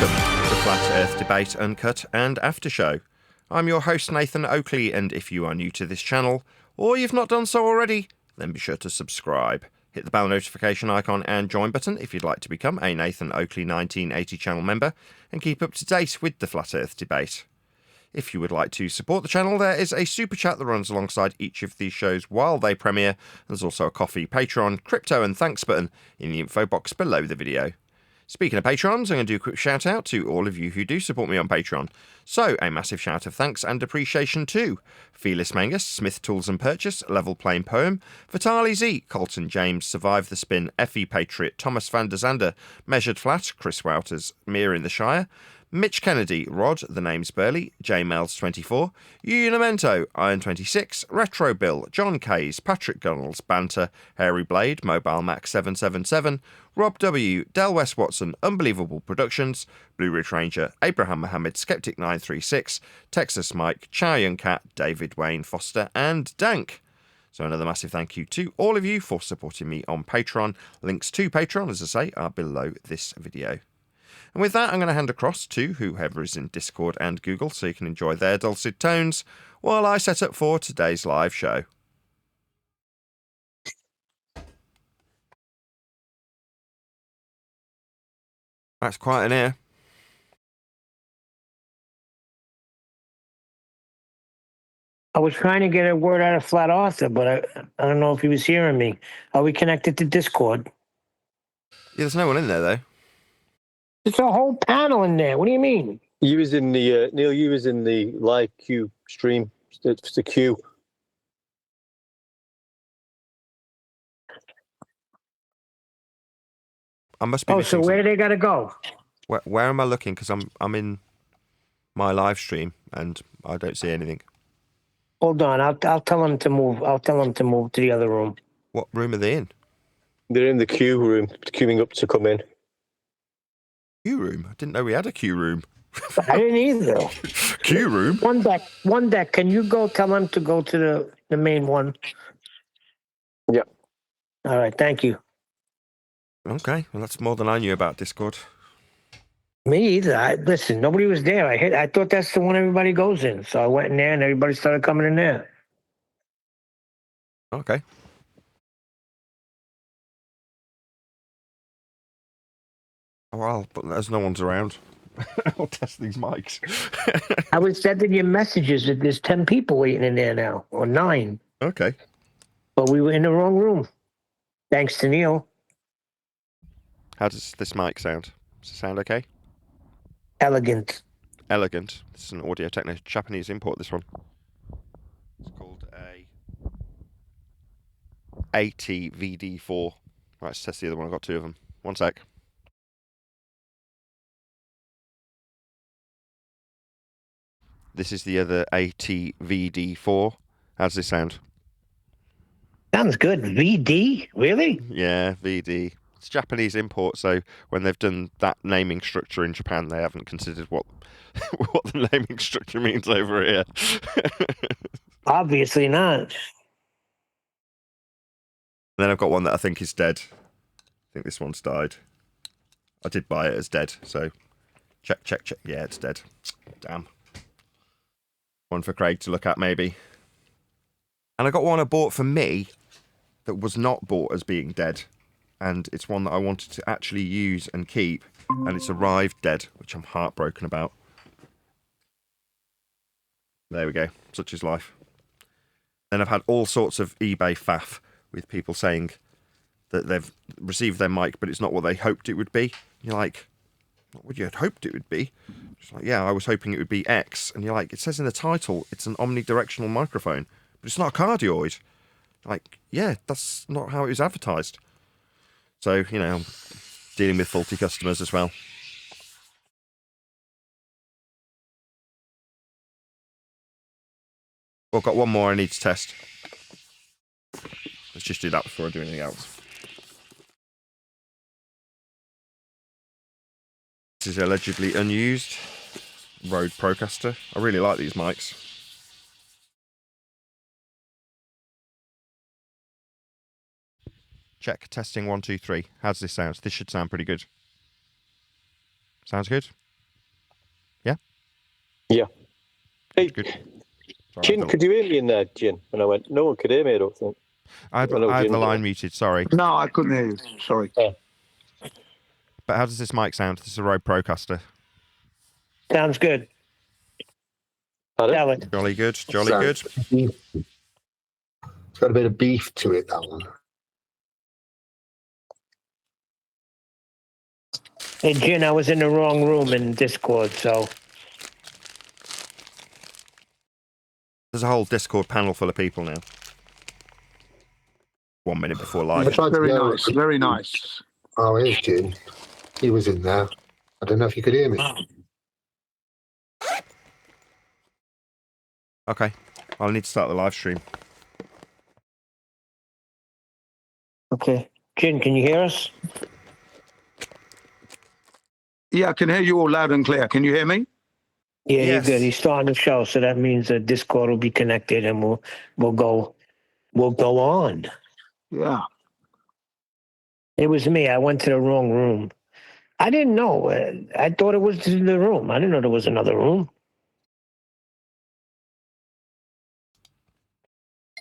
Welcome to the Flat Earth Debate Uncut and After Show. I'm your host Nathan Oakley, and if you are new to this channel, or you've not done so already, then be sure to subscribe. Hit the bell notification icon and join button if you'd like to become a Nathan Oakley 1980 channel member and keep up to date with the Flat Earth Debate. If you would like to support the channel, there is a super chat that runs alongside each of these shows while they premiere. There's also a coffee, Patreon, crypto and thanks button in the info box below the video. Speaking of Patrons, I'm going to do a quick shout out to all of you who do support me on Patreon. So, a massive shout of thanks and appreciation to Felis Mangus, Smith Tools and Purchase, Level Plain Poem, Vitali Z, Colton James, Survive the Spin, Effie Patriot, Thomas van der Zander, Measured Flat, Chris Wouters, Mir in the Shire, Mitch Kennedy, Rod, The Name's Burley, J Mel's 24, Unimento, Iron 26, Retro Bill, John Kays, Patrick Gunnels, Banter, Hairy Blade, Mobile Mac 777, Rob W, Del West Watson, Unbelievable Productions, Blue Ridge Ranger, Abraham Mohammed, Skeptic 936, Texas Mike, Chow Young Cat, David Wayne Foster, and Dank. So another massive thank you to all of you for supporting me on Patreon. Links to Patreon, as I say, are below this video. And with that, I'm going to hand across to whoever is in Discord and Google so you can enjoy their dulcet tones while I set up for today's live show. That's quiet in here. I was trying to get a word out of Flat Arthur, but I don't know if he was hearing me. Are we connected to Discord? Yeah, there's no one in there, though. There's a whole panel in there. What do you mean? You was in the Neil. You was in the live queue stream. It's the queue. I must be. Oh, so where do they gotta go? Where am I looking? Because I'm in my live stream and I don't see anything. Hold on. I'll tell them to move. I'll tell them to move to the other room. What room are they in? They're in the queue room, queuing up to come in. Queue room? I didn't know we had a queue room. I didn't either. Queue room? One deck. Can you go tell them to go to the main one? Yeah. All right. Thank you. Okay. Well, that's more than I knew about Discord. Me either. Listen, nobody was there. I thought that's the one everybody goes in. So I went in there and everybody started coming in there. Okay. Well, but as no one's around, I'll test these mics. I was sending you messages that there's 10 people waiting in there now, or 9. Okay. But we were in the wrong room. Thanks to Neil. How does this mic sound? Does it sound okay? Elegant. Elegant. This is an Audio-Technica Japanese import, this one. It's called a ATVD4. Right, let's test the other one. I've got 2 of them. One sec. This is the other ATVD4. How does this sound? Sounds good. VD? Really? Yeah, VD. It's Japanese import, so when they've done that naming structure in Japan, they haven't considered what the naming structure means over here. Obviously not. Then I've got one that I think is dead. I think this one's died. I did buy it as dead, so check. Yeah, it's dead. Damn. One for Craig to look at, maybe. And I got one I bought for me that was not bought as being dead. And it's one that I wanted to actually use and keep. And it's arrived dead, which I'm heartbroken about. There we go. Such is life. Then I've had all sorts of eBay faff with people saying that they've received their mic, but it's not what they hoped it would be. You're like, what would you have hoped it would be? It's like, yeah, I was hoping it would be X. And you're like, it says in the title, it's an omnidirectional microphone, but it's not a cardioid. Like, yeah, that's not how it was advertised. So, you know, I'm dealing with faulty customers as well. Well, I've got one more I need to test. Let's just do that before I do anything else. This is allegedly unused Rode Procaster. I really like these mics. Check, testing 1, 2, 3. How does this sound? This should sound pretty good. Sounds good? Yeah. Hey, Good. Sorry, Jin, could you hear me in there, Jin? And I went, no one could hear me, I don't think. I had know the Jin line did. muted, sorry. No, I couldn't hear you. Sorry. But how does this mic sound? This is a Rode Procaster. Sounds good. Pardon? Tell it. Jolly good, jolly Sounds good. beefy. It's got a bit of beef to it, that one. Hey, Jin, I was in the wrong room in Discord, so There's a whole Discord panel full of people now. 1 minute before I live. tried to Very go- nice. Very nice. Oh, here's Jim. He was in there. I don't know if you could hear me. Okay, I'll need to start the live stream. okay. Jin, can you hear us? Yeah, I can hear you all loud and clear. Can you hear me? Yeah, Yes. you're good. He's starting the show, so that means that Discord will be connected, and we'll go on. Yeah. It was me. I went to the wrong room. I didn't know. I thought it was the room. I didn't know there was another room.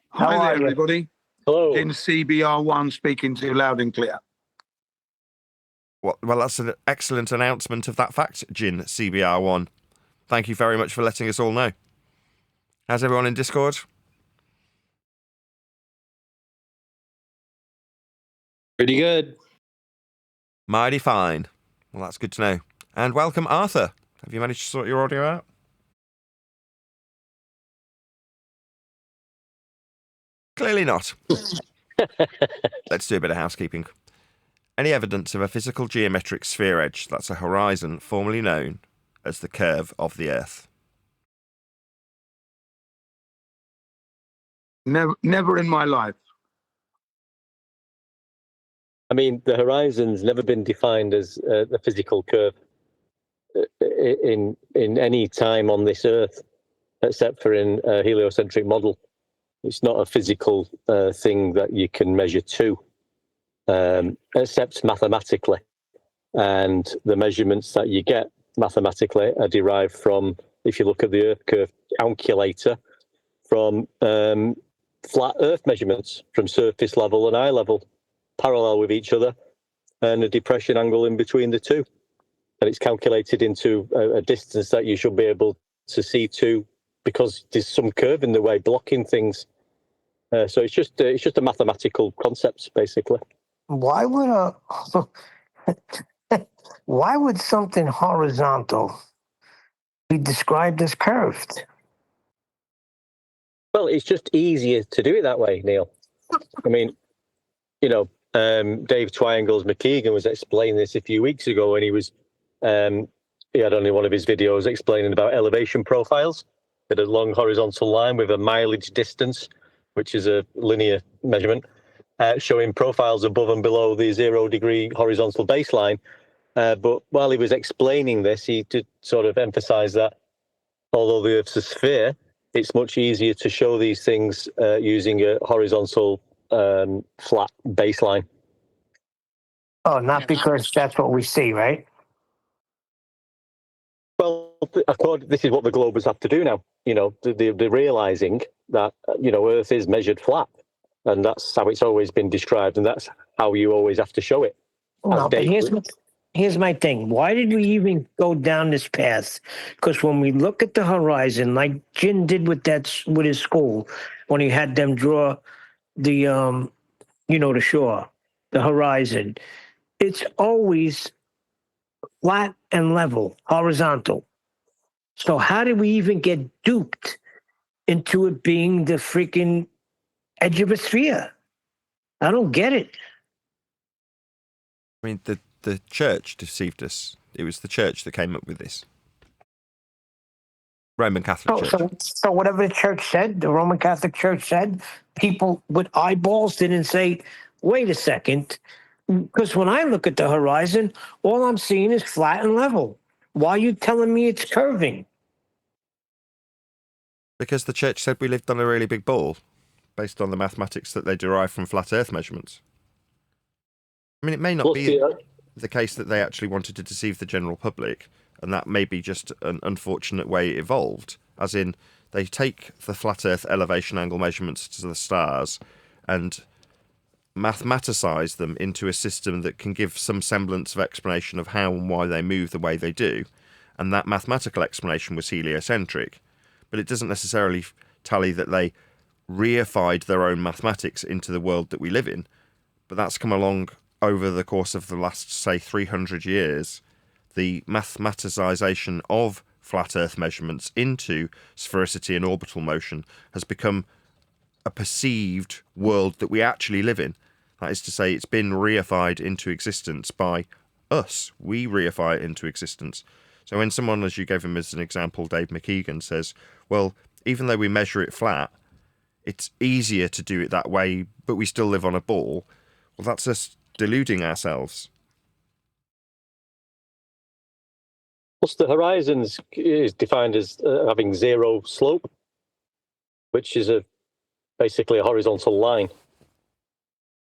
How Hi are there, you? everybody. Hello. In CBR1 speaking to you loud and clear. Well, that's an excellent announcement of that fact, Jin CBR1. Thank you very much for letting us all know. How's everyone in Discord? Pretty good. Mighty fine. Well, that's good to know. And welcome, Arthur. Have you managed to sort your audio out? Clearly not. Let's do a bit of housekeeping. Any evidence of a physical geometric sphere edge that's a horizon formerly known as the curve of the Earth? Never in my life. I mean, the horizon's never been defined as a physical curve in any time on this Earth, except for in a heliocentric model. It's not a physical thing that you can measure to, except mathematically. And the measurements that you get mathematically are derived from, if you look at the Earth curve calculator, from flat Earth measurements from surface level and eye level, parallel with each other, and a depression angle in between the two. And it's calculated into a distance that you should be able to see to, because there's some curve in the way blocking things. So it's just a mathematical concept, basically. Why would something horizontal be described as curved? Well, it's just easier to do it that way, Neil. I mean, you know, Dave Twiangles McKeegan was explaining this a few weeks ago when he had only one of his videos explaining about elevation profiles. At a long horizontal line with a mileage distance, which is a linear measurement, showing profiles above and below the 0 degree horizontal baseline. But while he was explaining this, he did sort of emphasize that although the Earth's a sphere, it's much easier to show these things using a horizontal flat baseline. Oh, not because that's what we see, right? Well, this is what the globers have to do now. You know, they're realizing that, you know, Earth is measured flat, and that's how it's always been described, and that's how you always have to show it. No, but here's my thing. Why did we even go down this path? Because when we look at the horizon, like Jin did with his school, when he had them draw the the shore, the horizon, it's always flat and level, horizontal. So how did we even get duped into it being the freaking edge of a sphere? I don't get it. I mean, the church deceived us. It was the church that came up with this. Roman Catholic Church. So whatever the church said, the Roman Catholic Church said, people with eyeballs didn't say, wait a second, because when I look at the horizon, all I'm seeing is flat and level. Why are you telling me it's curving? Because the church said we lived on a really big ball, based on the mathematics that they derive from flat Earth measurements. I mean, it may not be the case that they actually wanted to deceive the general public, and that may be just an unfortunate way it evolved. As in, they take the flat Earth elevation angle measurements to the stars and mathematicize them into a system that can give some semblance of explanation of how and why they move the way they do. And that mathematical explanation was heliocentric. But it doesn't necessarily tally that they reified their own mathematics into the world that we live in. But that's come along over the course of the last, say, 300 years. The mathematicization of flat Earth measurements into sphericity and orbital motion has become a perceived world that we actually live in. That is to say, it's been reified into existence by us. We reify it into existence. So when someone, as you gave him as an example, Dave McKeegan, says, well, even though we measure it flat, it's easier to do it that way, but we still live on a ball. Well, that's us deluding ourselves. Plus, the horizons is defined as having zero slope, which is basically a horizontal line.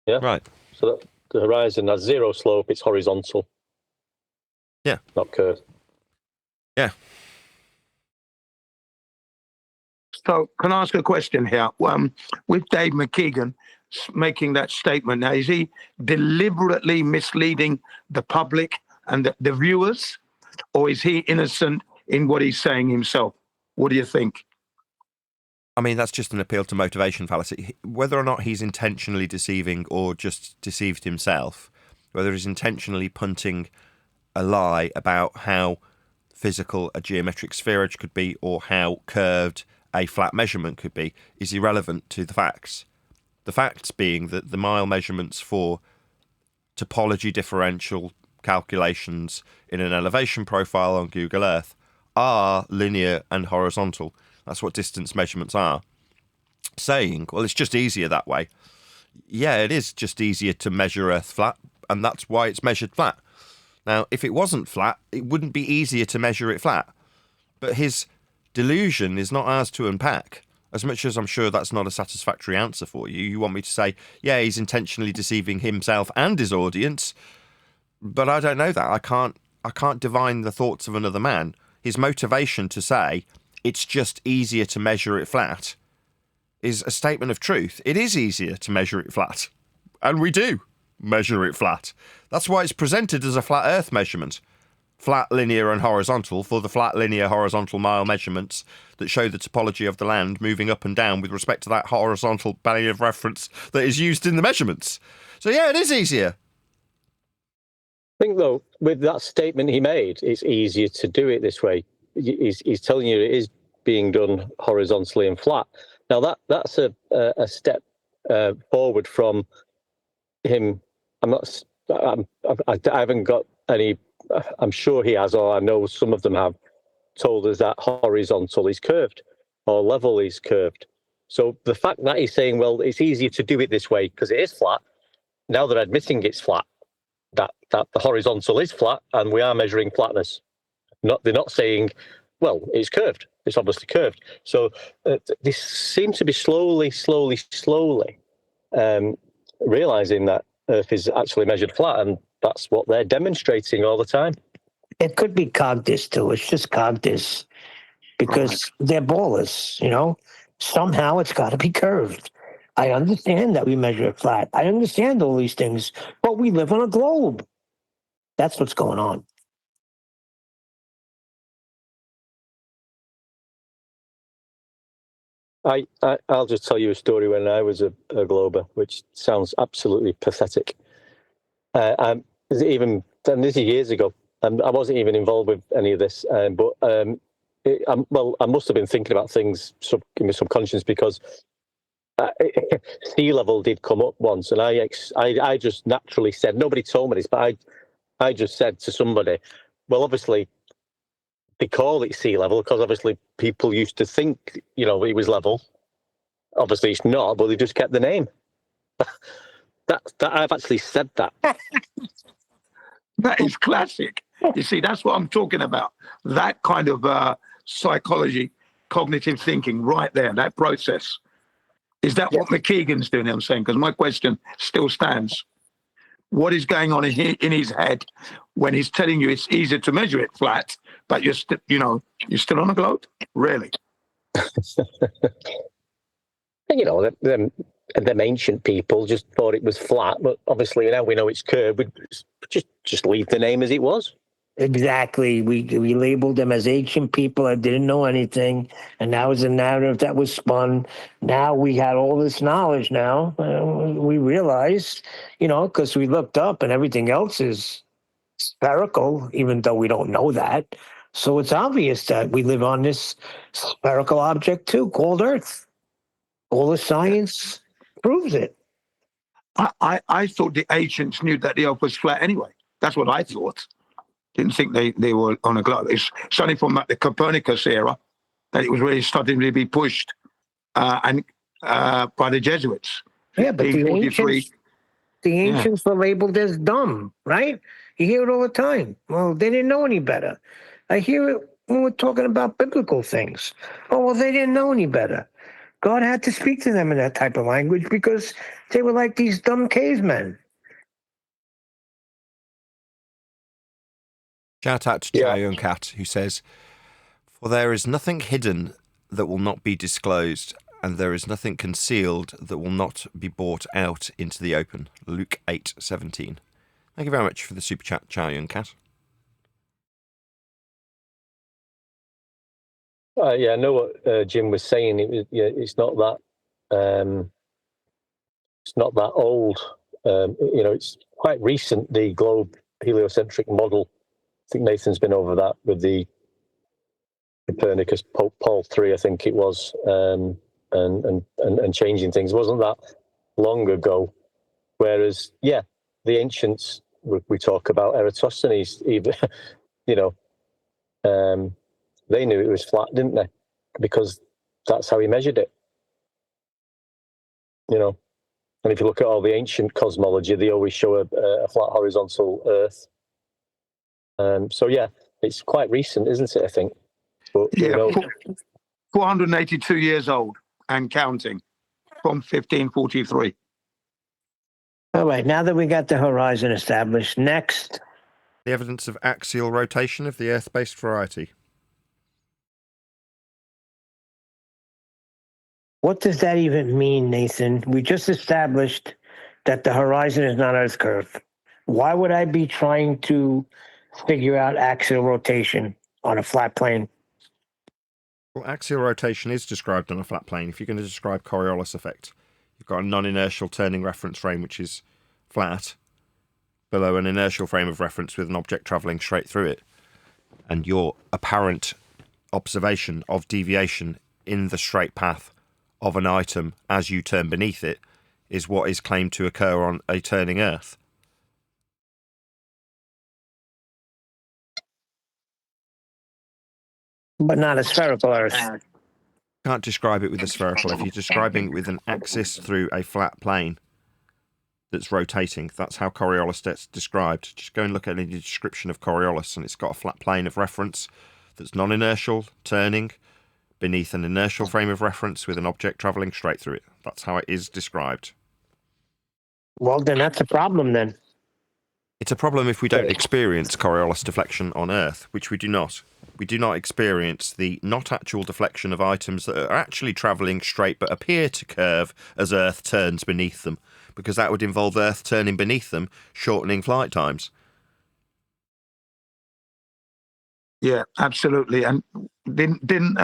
Yeah. Right. So that the horizon has zero slope; it's horizontal. Yeah. Not curved. Yeah. So, can I ask a question here? With Dave McKeegan making that statement, now is he deliberately misleading the public and the viewers, or is he innocent in what he's saying himself? What do you think? I mean, that's just an appeal to motivation fallacy. Whether or not he's intentionally deceiving or just deceived himself, whether he's intentionally punting a lie about how physical a geometric spherage could be or how curved a flat measurement could be, is irrelevant to the facts. The facts being that the mile measurements for topology differential calculations in an elevation profile on Google Earth are linear and horizontal. That's what distance measurements are. Saying, well, it's just easier that way. Yeah, it is just easier to measure Earth flat, and that's why it's measured flat. Now, if it wasn't flat, it wouldn't be easier to measure it flat. But his delusion is not ours to unpack. As much as I'm sure that's not a satisfactory answer for you. You want me to say, yeah, he's intentionally deceiving himself and his audience, but I don't know that. I can't divine the thoughts of another man. His motivation to say it's just easier to measure it flat is a statement of truth. It is easier to measure it flat, and we do measure it flat. That's why it's presented as a flat Earth measurement. Flat, linear and horizontal for the flat, linear, horizontal mile measurements that show the topology of the land moving up and down with respect to that horizontal body of reference that is used in the measurements. So yeah, it is easier. I think, though, with that statement he made, it's easier to do it this way. He's telling you it is being done horizontally and flat. Now, that's a step forward from him. I haven't got any. I'm sure he has, or I know some of them have told us that horizontal is curved or level is curved. So the fact that he's saying, well, it's easier to do it this way because it is flat. Now they're admitting it's flat. That the horizontal is flat and we are measuring flatness. They're not saying, well, it's curved. It's obviously curved. So they seem to be slowly realizing that Earth is actually measured flat, and that's what they're demonstrating all the time. It could be Cogdis too. It's just Cogdis because they're ballers, you know. Somehow it's got to be curved. I understand that we measure it flat. I understand all these things, but we live on a globe. That's what's going on. I'll just tell you a story when I was a glober, which sounds absolutely pathetic. And this is years ago. I wasn't even involved with any of this, but I must have been thinking about things in my subconscious because sea level did come up once, and I just naturally said, nobody told me this, but I just said to somebody, well, obviously they call it sea level because obviously people used to think, it was level. Obviously it's not, but they just kept the name. that I've actually said that. That is classic. You see, that's what I'm talking about. That kind of psychology, cognitive thinking right there, that process. Is that what McKeegan's doing, I'm saying? Because my question still stands. What is going on in his head when he's telling you it's easier to measure it flat, but you're still, you're still on a globe? Really? Them ancient people just thought it was flat, but obviously now we know it's curved. We'd just leave the name as it was. Exactly. We labeled them as ancient people that didn't know anything, and that was a narrative that was spun. Now we had all this knowledge. Now we realized, because we looked up and everything else is spherical, even though we don't know that. So it's obvious that we live on this spherical object too, called Earth. All the science proves it. I thought the ancients knew that the Earth was flat anyway. That's what I thought. Didn't think they were on a globe. It's certainly from the Copernicus era that it was really starting to be pushed and by the Jesuits. Yeah, but the ancients were labeled as dumb, right? You hear it all the time. Well, they didn't know any better. I hear it when we're talking about biblical things. Oh, well, they didn't know any better. God had to speak to them in that type of language because they were like these dumb cavemen. Shout out to Uncut, who says, "For there is nothing hidden that will not be disclosed, and there is nothing concealed that will not be brought out into the open." Luke 8:17. Thank you very much for the super chat, Uncut. I know what Jim was saying. It's not that. It's not that old. It's quite recent. The globe heliocentric model. I think Nathan's been over that with the Copernicus Pope Paul III, I think it was, and changing things. It wasn't that long ago. Whereas, the ancients we talk about Eratosthenes, even, they knew it was flat, didn't they? Because that's how he measured it. And if you look at all the ancient cosmology, they always show a flat horizontal Earth. It's quite recent, isn't it? I think. But, 482 years old and counting from 1543. All right, now that we got the horizon established, next. The evidence of axial rotation of the Earth-based variety. What does that even mean, Nathan? We just established that the horizon is not Earth curve. Why would I be trying to figure out axial rotation on a flat plane? Well, axial rotation is described on a flat plane. If you're going to describe Coriolis effect, you've got a non-inertial turning reference frame, which is flat, below an inertial frame of reference with an object travelling straight through it. And your apparent observation of deviation in the straight path of an item as you turn beneath it is what is claimed to occur on a turning Earth. But not a spherical Earth. Can't describe it with a spherical. If you're describing it with an axis through a flat plane that's rotating, that's how Coriolis gets described. Just go and look at any description of Coriolis, and it's got a flat plane of reference that's non-inertial, turning beneath an inertial frame of reference with an object travelling straight through it. That's how it is described. Well, then that's a problem then. It's a problem if we don't experience Coriolis deflection on Earth, which we do not. We do not experience the not actual deflection of items that are actually travelling straight but appear to curve as Earth turns beneath them, because that would involve Earth turning beneath them, shortening flight times. Yeah, absolutely. And didn't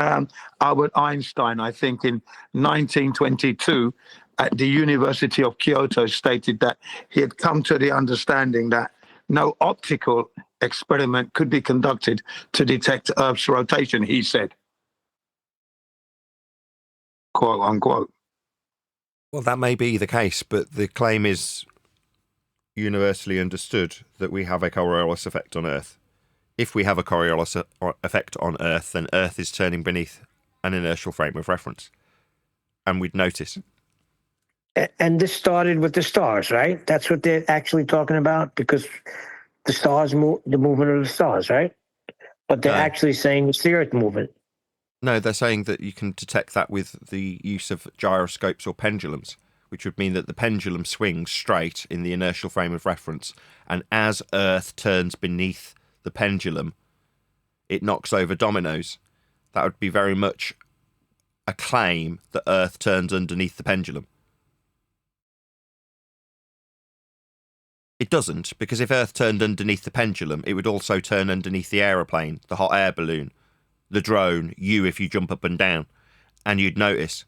Albert Einstein, I think in 1922, at the University of Kyoto, stated that he had come to the understanding that no optical experiment could be conducted to detect Earth's rotation, he said. Quote unquote. Well, that may be the case, but the claim is universally understood that we have a Coriolis effect on Earth. If we have a Coriolis effect on Earth, then Earth is turning beneath an inertial frame of reference. And we'd notice. And this started with the stars, right? That's what they're actually talking about, because the stars move, the movement of the stars, right? But they're actually saying it's the Earth movement. No, they're saying that you can detect that with the use of gyroscopes or pendulums, which would mean that the pendulum swings straight in the inertial frame of reference, and as Earth turns beneath the pendulum, it knocks over dominoes. That would be very much a claim that Earth turns underneath the pendulum. It doesn't, because if Earth turned underneath the pendulum, it would also turn underneath the aeroplane, the hot air balloon, the drone, you if you jump up and down, and you'd notice.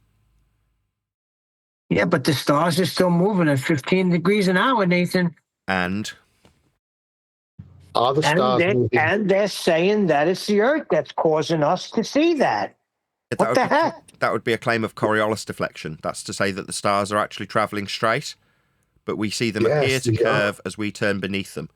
Yeah, but the stars are still moving at 15 degrees an hour, Nathan. And Are the stars moving? And they're saying that it's the Earth that's causing us to see that. What the heck? That would be a claim of Coriolis deflection. That's to say that the stars are actually travelling straight, but we see them appear to curve as we turn beneath them.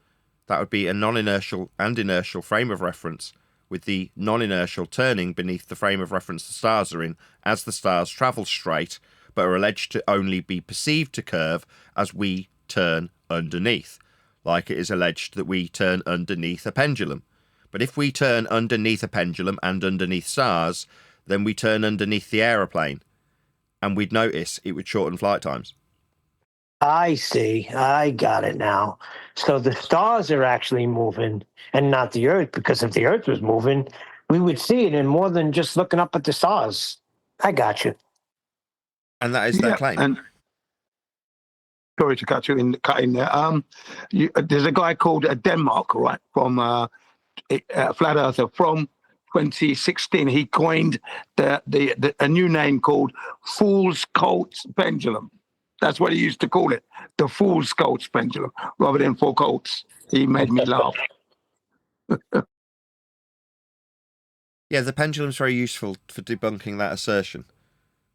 That would be a non-inertial and inertial frame of reference, with the non-inertial turning beneath the frame of reference the stars are in as the stars travel straight, but are alleged to only be perceived to curve as we turn underneath, like it is alleged that we turn underneath a pendulum. But if we turn underneath a pendulum and underneath stars, then we turn underneath the aeroplane, and we'd notice it would shorten flight times. I see. I got it now. So the stars are actually moving and not the Earth, because if the Earth was moving, we would see it in more than just looking up at the stars. I got you. And that is their claim. And sorry to cut in there. There's a guy called Denmark, right, from Flat Earther from 2016. He coined a new name called Fool's Colts Pendulum. That's what he used to call it, the Fool's Colts Pendulum, rather than four colts. He made me laugh. Yeah, the pendulum's very useful for debunking that assertion.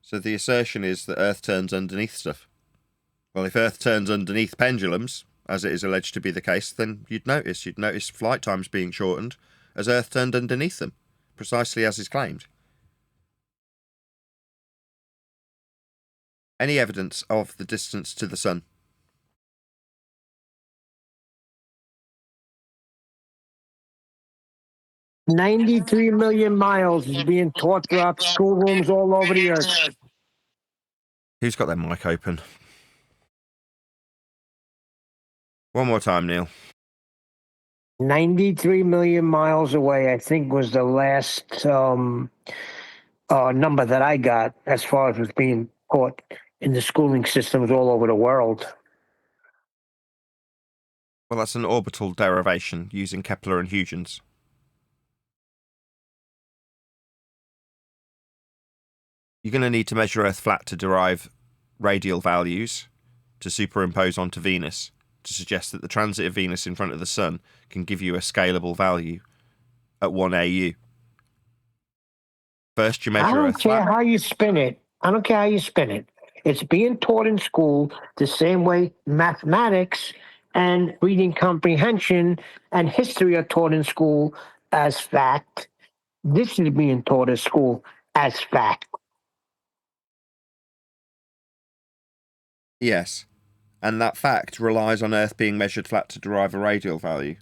So the assertion is that Earth turns underneath stuff. Well, if Earth turns underneath pendulums, as it is alleged to be the case, then you'd notice flight times being shortened as Earth turned underneath them, precisely as is claimed. Any evidence of the distance to the sun? $93 million miles is being taught throughout schoolrooms all over the Earth. Who's got their mic open? One more time, Neil. 93 million miles away, I think, was the last number that I got as far as was being taught in the schooling systems all over the world. Well, that's an orbital derivation using Kepler and Huygens. You're going to need to measure Earth flat to derive radial values to superimpose onto Venus to suggest that the transit of Venus in front of the Sun can give you a scalable value at 1 AU. First, you measure Earth flat. I don't care how you spin it. I don't care how you spin it. It's being taught in school the same way mathematics and reading comprehension and history are taught in school as fact. This is being taught at school as fact. Yes, and that fact relies on Earth being measured flat to derive a radial value.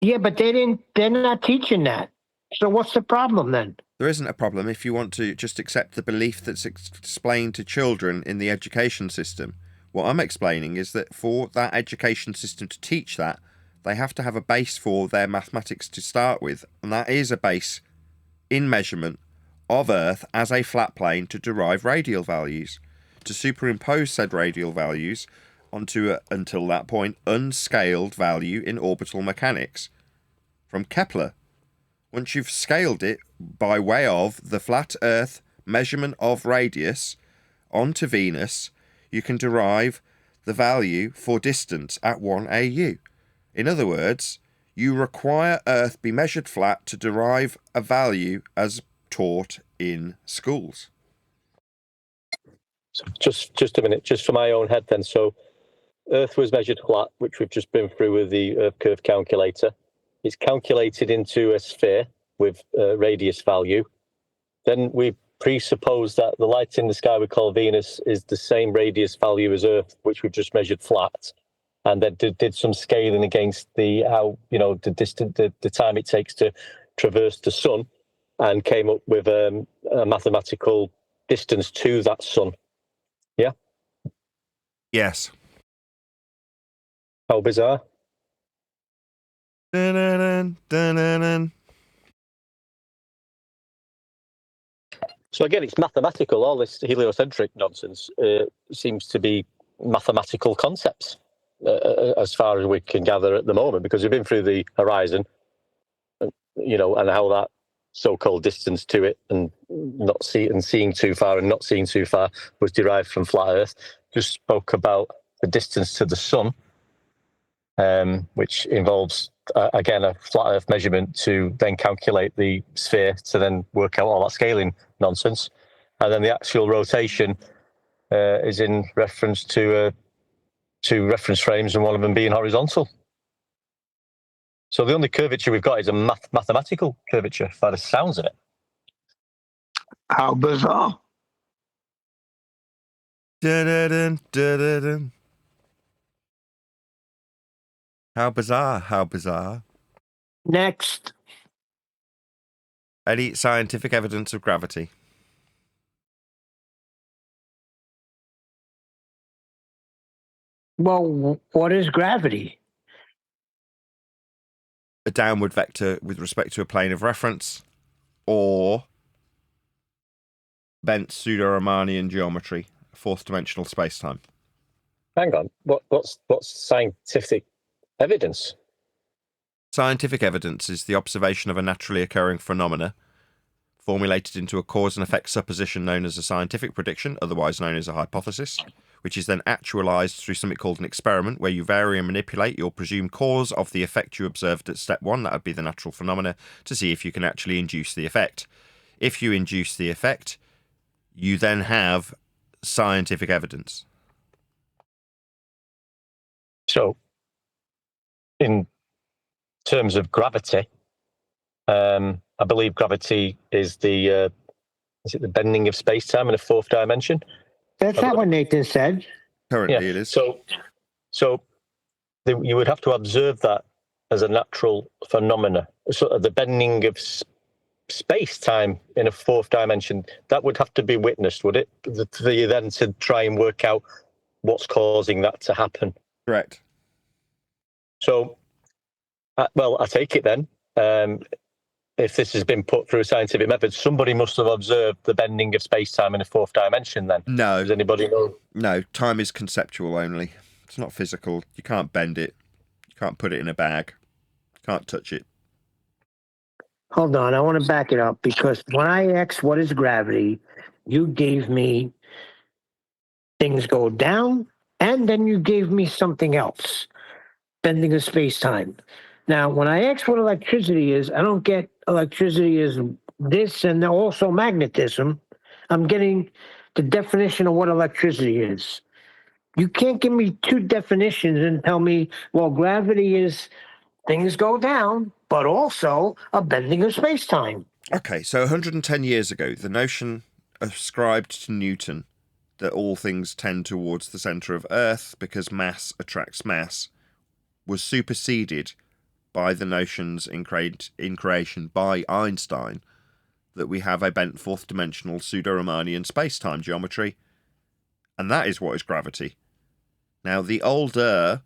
Yeah, but they're not teaching that. So what's the problem then? There isn't a problem if you want to just accept the belief that's explained to children in the education system. What I'm explaining is that for that education system to teach that, they have to have a base for their mathematics to start with, and that is a base in measurement of Earth as a flat plane to derive radial values, to superimpose said radial values onto until that point, unscaled value in orbital mechanics from Kepler. Once you've scaled it by way of the flat Earth measurement of radius onto Venus, you can derive the value for distance at 1 AU. In other words, you require Earth be measured flat to derive a value as taught in schools. So just a minute, just for my own head then. So Earth was measured flat, which we've just been through with the Earth curve calculator. It's calculated into a sphere with a radius value. Then we presuppose that the light in the sky we call Venus is the same radius value as Earth, which we've just measured flat, and then did some scaling against the time it takes to traverse the sun. and came up with a mathematical distance to that sun. Yeah? Yes. How bizarre. Dun-dun-dun, dun-dun-dun. So again, it's mathematical. All this heliocentric nonsense seems to be mathematical concepts, as far as we can gather at the moment, because we've been through the horizon, you know, and how that so-called distance to it and seeing too far and not seeing too far was derived from flat Earth. Just spoke about the distance to the sun, which involves again a flat Earth measurement to then calculate the sphere to then work out all that scaling nonsense, and then the actual rotation is in reference to two reference frames, and one of them being horizontal. So the only curvature we've got is a mathematical curvature, by the sounds of it. How bizarre. Dun-dun-dun, dun-dun-dun. How bizarre, how bizarre. Next. Any scientific evidence of gravity? Well, what is gravity? A downward vector with respect to a plane of reference, or bent pseudo-Riemannian geometry, fourth dimensional spacetime. Hang on, what's scientific evidence? Scientific evidence is the observation of a naturally occurring phenomena, formulated into a cause and effect supposition known as a scientific prediction, otherwise known as a hypothesis, which is then actualized through something called an experiment, where you vary and manipulate your presumed cause of the effect you observed at step one, that would be the natural phenomena, to see if you can actually induce the effect. If you induce the effect, you then have scientific evidence. So, in terms of gravity, I believe gravity is the bending of space-time in a fourth dimension? That's not what Nathan said. Currently it is. So you would have to observe that as a natural phenomena. So the bending of space-time in a fourth dimension, that would have to be witnessed, would it? For you then to try and work out what's causing that to happen. Correct. So, well, I take it then, if this has been put through a scientific method, somebody must have observed the bending of space-time in a fourth dimension then. No. Does anybody know? No, time is conceptual only. It's not physical. You can't bend it. You can't put it in a bag. You can't touch it. Hold on, I want to back it up, because when I asked what is gravity, you gave me things go down, and then you gave me something else, bending of space-time. Now, when I ask what electricity is, I don't get electricity is this and also magnetism. I'm getting the definition of what electricity is. You can't give me two definitions and tell me, well, gravity is things go down, but also a bending of space-time. Okay, so 110 years ago, the notion ascribed to Newton that all things tend towards the centre of Earth because mass attracts mass was superseded by the notions in creation by Einstein that we have a bent fourth dimensional pseudo-Riemannian space-time geometry, and that is what is gravity. Now, the older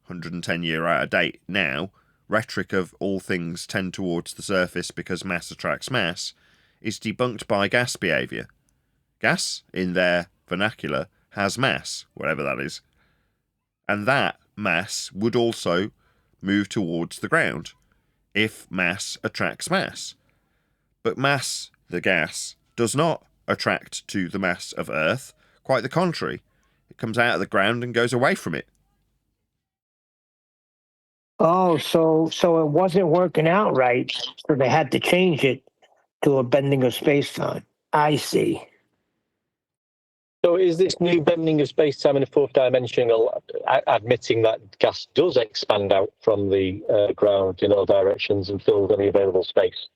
110 year out of date now rhetoric of all things tend towards the surface because mass attracts mass is debunked by gas behaviour. Gas, in their vernacular, has mass, whatever that is, and that mass would also move towards the ground if mass attracts mass. But mass, the gas, does not attract to the mass of Earth. Quite the contrary. It comes out of the ground and goes away from it. Oh, so it wasn't working out right, so they had to change it to a bending of space-time. I see. So is this new bending of space-time in a fourth dimension admitting that gas does expand out from the ground in all directions and fills any available space?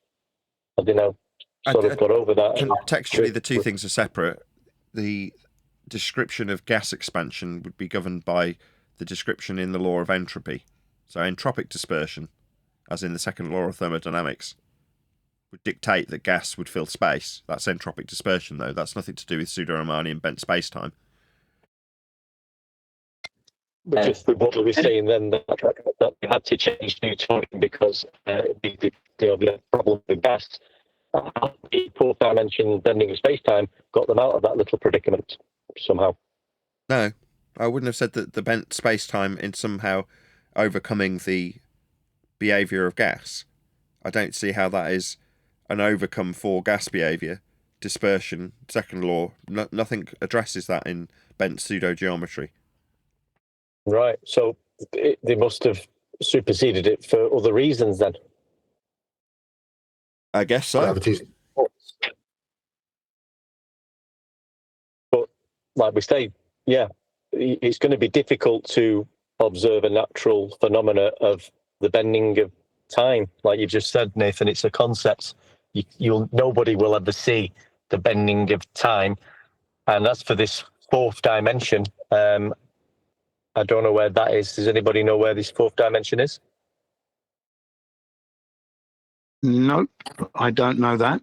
I don't know. Sort of got over that. Contextually, the two things are separate. The description of gas expansion would be governed by the description in the law of entropy. So entropic dispersion, as in the second law of thermodynamics. would dictate that gas would fill space. That's entropic dispersion, though. That's nothing to do with pseudo-Riemannian bent space-time. But just with what we were saying then, that we had to change Newtonian because the problem with gas, the fourth dimension bending of space-time got them out of that little predicament somehow. No, I wouldn't have said that the bent space-time in somehow overcoming the behaviour of gas. I don't see how that is an overcome for gas behaviour. Dispersion, second law, nothing addresses that in bent pseudo-geometry. Right, so they must have superseded it for other reasons then. I guess so. Gravity's But like we say, yeah, it's going to be difficult to observe a natural phenomena of the bending of time. Like you just said, Nathan, it's a concept. Nobody will ever see the bending of time. And that's for this fourth dimension. I don't know where that is. Does anybody know where this fourth dimension is? Nope, I don't know that.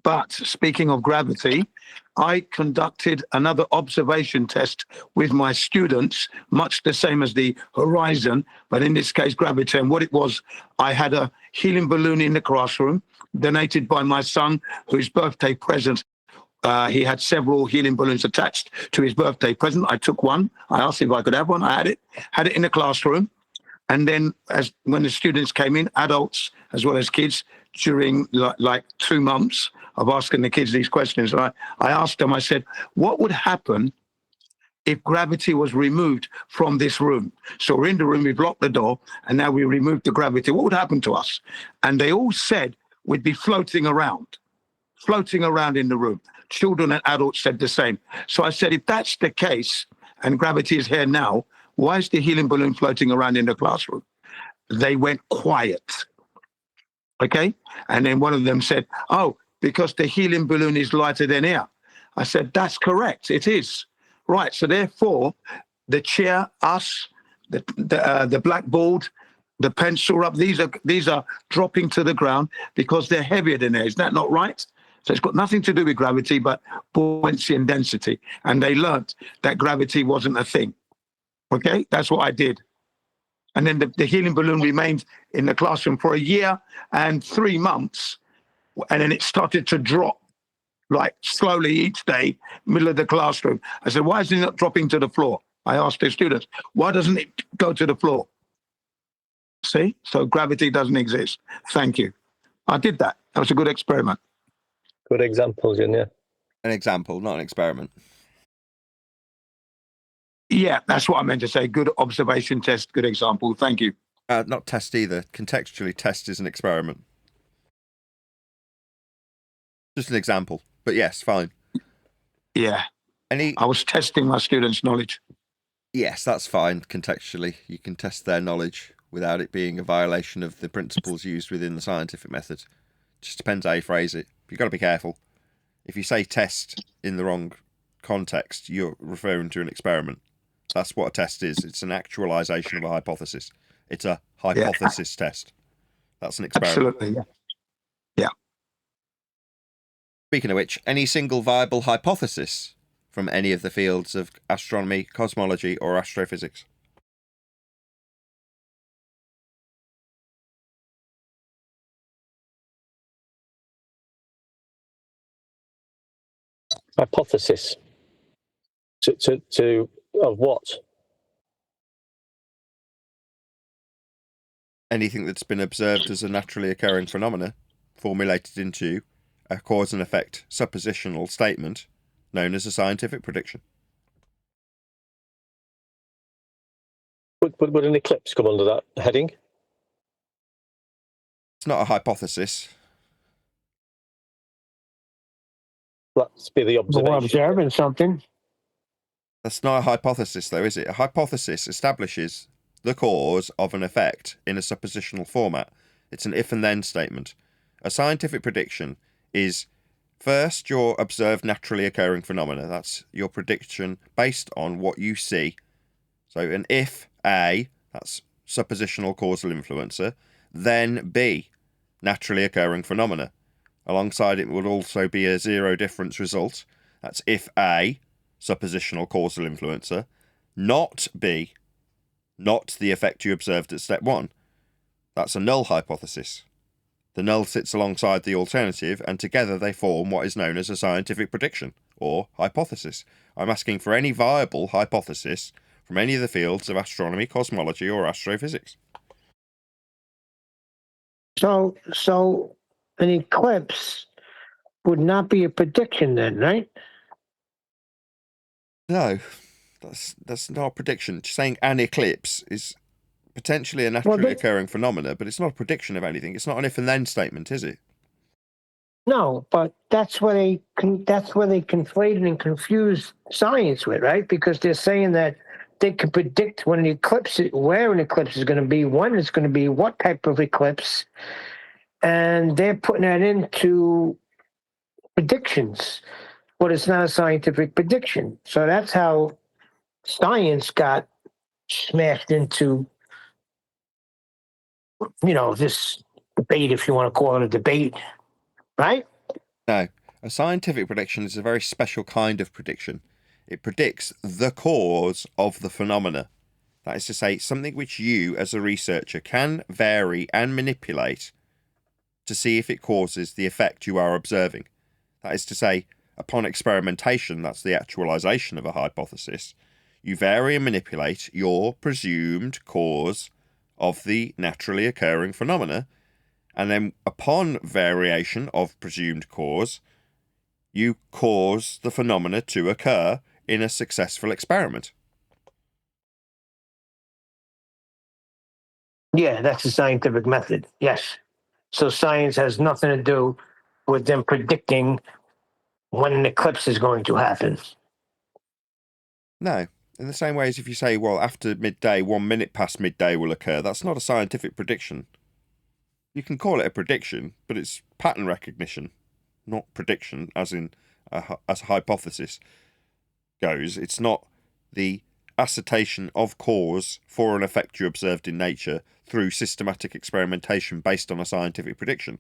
But speaking of gravity, I conducted another observation test with my students, much the same as the horizon, but in this case, gravity. And what it was, I had a helium balloon in the classroom donated by my son, whose birthday present. He had several helium balloons attached to his birthday present. I took one. I asked if I could have one. I had it in the classroom. And then when the students came in, adults as well as kids, during like 2 months of asking the kids these questions, I asked them, I said, what would happen if gravity was removed from this room? So we're in the room, we've locked the door, and now we removed the gravity. What would happen to us? And they all said we'd be floating around in the room. Children and adults said the same. So I said, if that's the case, and gravity is here now, why is the helium balloon floating around in the classroom? They went quiet. Okay? And then one of them said, oh, because the helium balloon is lighter than air. I said, that's correct. It is. Right. So therefore, the chair, us, the blackboard, the pencil up, these are dropping to the ground because they're heavier than air. Is that not right? So it's got nothing to do with gravity, but buoyancy and density. And they learnt that gravity wasn't a thing. Okay, that's what I did. And then the helium balloon remained in the classroom for 1 year and 3 months. And then it started to drop, like slowly each day, middle of the classroom. I said, why is it not dropping to the floor? I asked the students, why doesn't it go to the floor? See, so gravity doesn't exist. Thank you. I did that. That was a good experiment. Good example, Junior. An example, not an experiment. Yeah, that's what I meant to say. Good observation test, good example. Thank you. Not test either. Contextually, test is an experiment. Just an example. But yes, fine. Yeah. I was testing my students' knowledge. Yes, that's fine. Contextually, you can test their knowledge without it being a violation of the principles used within the scientific method. Just depends how you phrase it. You've got to be careful. If you say test in the wrong context, you're referring to an experiment. That's what a test is. It's an actualization of a hypothesis. It's a hypothesis test. That's an experiment. Absolutely. Yeah. Speaking of which, any single viable hypothesis from any of the fields of astronomy, cosmology, or astrophysics? Hypothesis. Of what? Anything that's been observed as a naturally occurring phenomena, formulated into a cause and effect suppositional statement known as a scientific prediction. Would an eclipse come under that heading? It's not a hypothesis. Let's be the observation. We're observing something. That's not a hypothesis, though, is it? A hypothesis establishes the cause of an effect in a suppositional format. It's an if and then statement. A scientific prediction is first your observed naturally occurring phenomena. That's your prediction based on what you see. So an if A, that's suppositional causal influencer, then B, naturally occurring phenomena. Alongside it would also be a zero difference result. That's if A, suppositional causal influencer, not B, not the effect you observed at step 1. That's a null hypothesis. The null sits alongside the alternative, and together they form what is known as a scientific prediction, or hypothesis. I'm asking for any viable hypothesis from any of the fields of astronomy, cosmology, or astrophysics. So an eclipse would not be a prediction then, right? No, that's not a prediction. Saying an eclipse is potentially a naturally occurring phenomena, but it's not a prediction of anything. It's not an if and then statement, is it? No, but that's where they conflated and confused science with, right? Because they're saying that they can predict when an eclipse, where an eclipse is going to be, when it's going to be, what type of eclipse, and they're putting that into predictions, but it's not a scientific prediction. So that's how science got smashed into, this debate, if you want to call it a debate, right? No, a scientific prediction is a very special kind of prediction. It predicts the cause of the phenomena. That is to say, something which you, as a researcher, can vary and manipulate to see if it causes the effect you are observing. That is to say, upon experimentation, that's the actualization of a hypothesis, you vary and manipulate your presumed cause of the naturally occurring phenomena, and then upon variation of presumed cause, you cause the phenomena to occur in a successful experiment. Yeah, that's the scientific method. Yes. So science has nothing to do with them predicting when an eclipse is going to happen. No. In the same way as if you say, well, after midday, 1 minute past midday will occur, that's not a scientific prediction. You can call it a prediction, but it's pattern recognition, not prediction, as in as a hypothesis goes. It's not the assertion of cause for an effect you observed in nature through systematic experimentation based on a scientific prediction.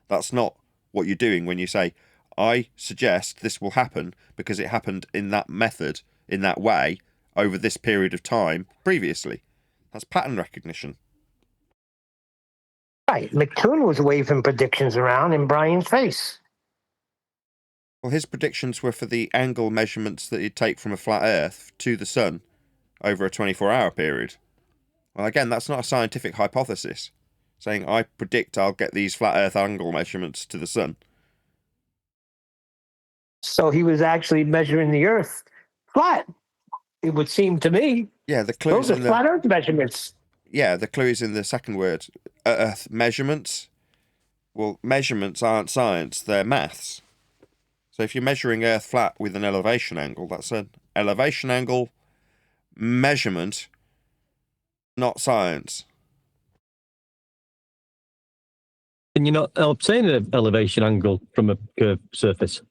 That's not what you're doing when you say, I suggest this will happen because it happened in that method, in that way, over this period of time previously. That's pattern recognition. Right. McToon was waving predictions around in Brian's face. Well, his predictions were for the angle measurements that he'd take from a flat Earth to the sun over a 24-hour period. Well, again, that's not a scientific hypothesis. Saying, I predict I'll get these flat Earth angle measurements to the sun. So he was actually measuring the Earth flat, it would seem to me. Yeah, the clue Those are flat Earth measurements. Yeah, the clue is in the second word. Earth measurements. Well, measurements aren't science, they're maths. So if you're measuring Earth flat with an elevation angle, that's an elevation angle measurement, not science. Can you not obtain an elevation angle from a curved surface?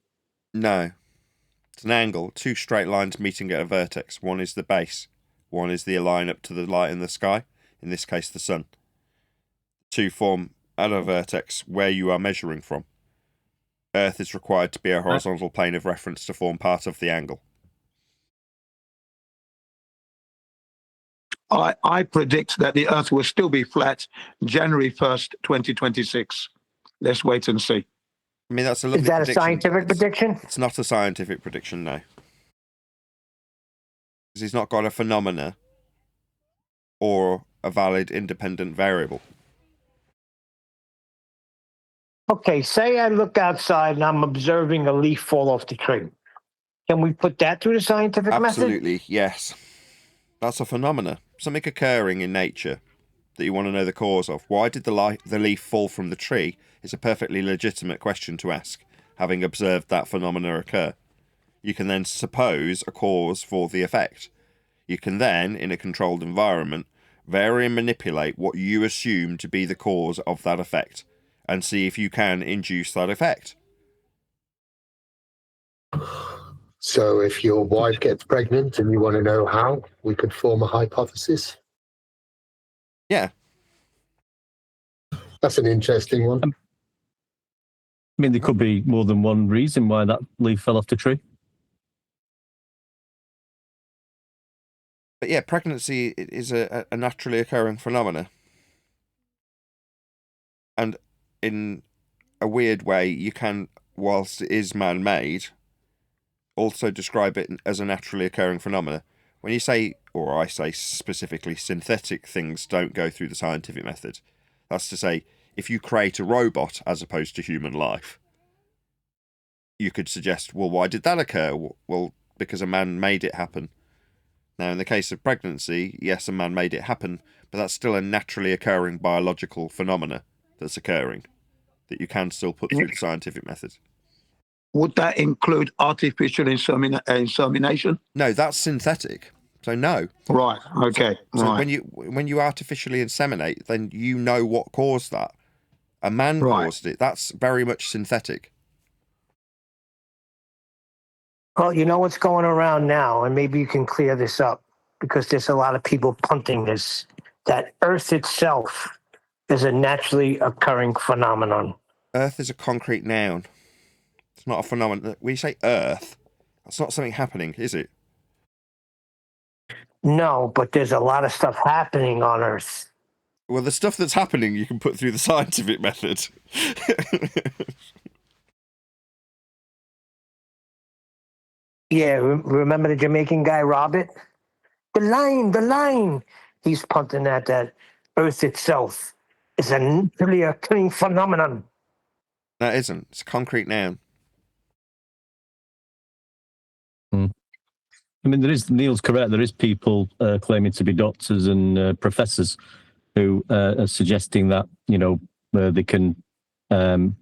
No. It's an angle, two straight lines meeting at a vertex. One is the base, one is the line up to the light in the sky, in this case the sun. Two form at a vertex where you are measuring from. Earth is required to be a horizontal plane of reference to form part of the angle. I predict that the Earth will still be flat January 1st, 2026. Let's wait and see. I mean, that's a lovely Is that prediction. a scientific prediction? It's not a scientific prediction, no. Because he's not got a phenomena or a valid independent variable. Okay, say I look outside and I'm observing a leaf fall off the tree. Can we put that through the scientific method? Absolutely, yes. That's a phenomena. Something occurring in nature that you want to know the cause of. Why did the leaf fall from the tree is a perfectly legitimate question to ask, having observed that phenomena occur. You can then suppose a cause for the effect. You can then, in a controlled environment, vary and manipulate what you assume to be the cause of that effect, and see if you can induce that effect. So if your wife gets pregnant and you want to know how, we could form a hypothesis. Yeah. That's an interesting one. I mean, there could be more than one reason why that leaf fell off the tree. But yeah, pregnancy is a naturally occurring phenomena. And in a weird way, you can, whilst it is man-made, also describe it as a naturally occurring phenomena. When you say, or I say specifically, synthetic things don't go through the scientific method, that's to say, if you create a robot as opposed to human life, you could suggest, well, why did that occur? Well, because a man made it happen. Now, in the case of pregnancy, yes, a man made it happen, but that's still a naturally occurring biological phenomena that's occurring, that you can still put through the scientific method. Would that include artificial insemination? No, that's synthetic. So no. Right. Okay. So right. when you artificially inseminate, then you know what caused that. A man caused it. That's very much synthetic. Well, you know what's going around now, and maybe you can clear this up because there's a lot of people punting this, that Earth itself is a naturally occurring phenomenon. Earth is a concrete noun. It's not a phenomenon. When you say Earth, that's not something happening, is it? No, but there's a lot of stuff happening on Earth. Well, the stuff that's happening you can put through the scientific method. Yeah, remember the Jamaican guy, Robert? The line. He's punting at that Earth itself is a naturally occurring phenomenon. That isn't. It's a concrete noun. I mean, Neil's correct. There is people claiming to be doctors and professors who are suggesting that, they can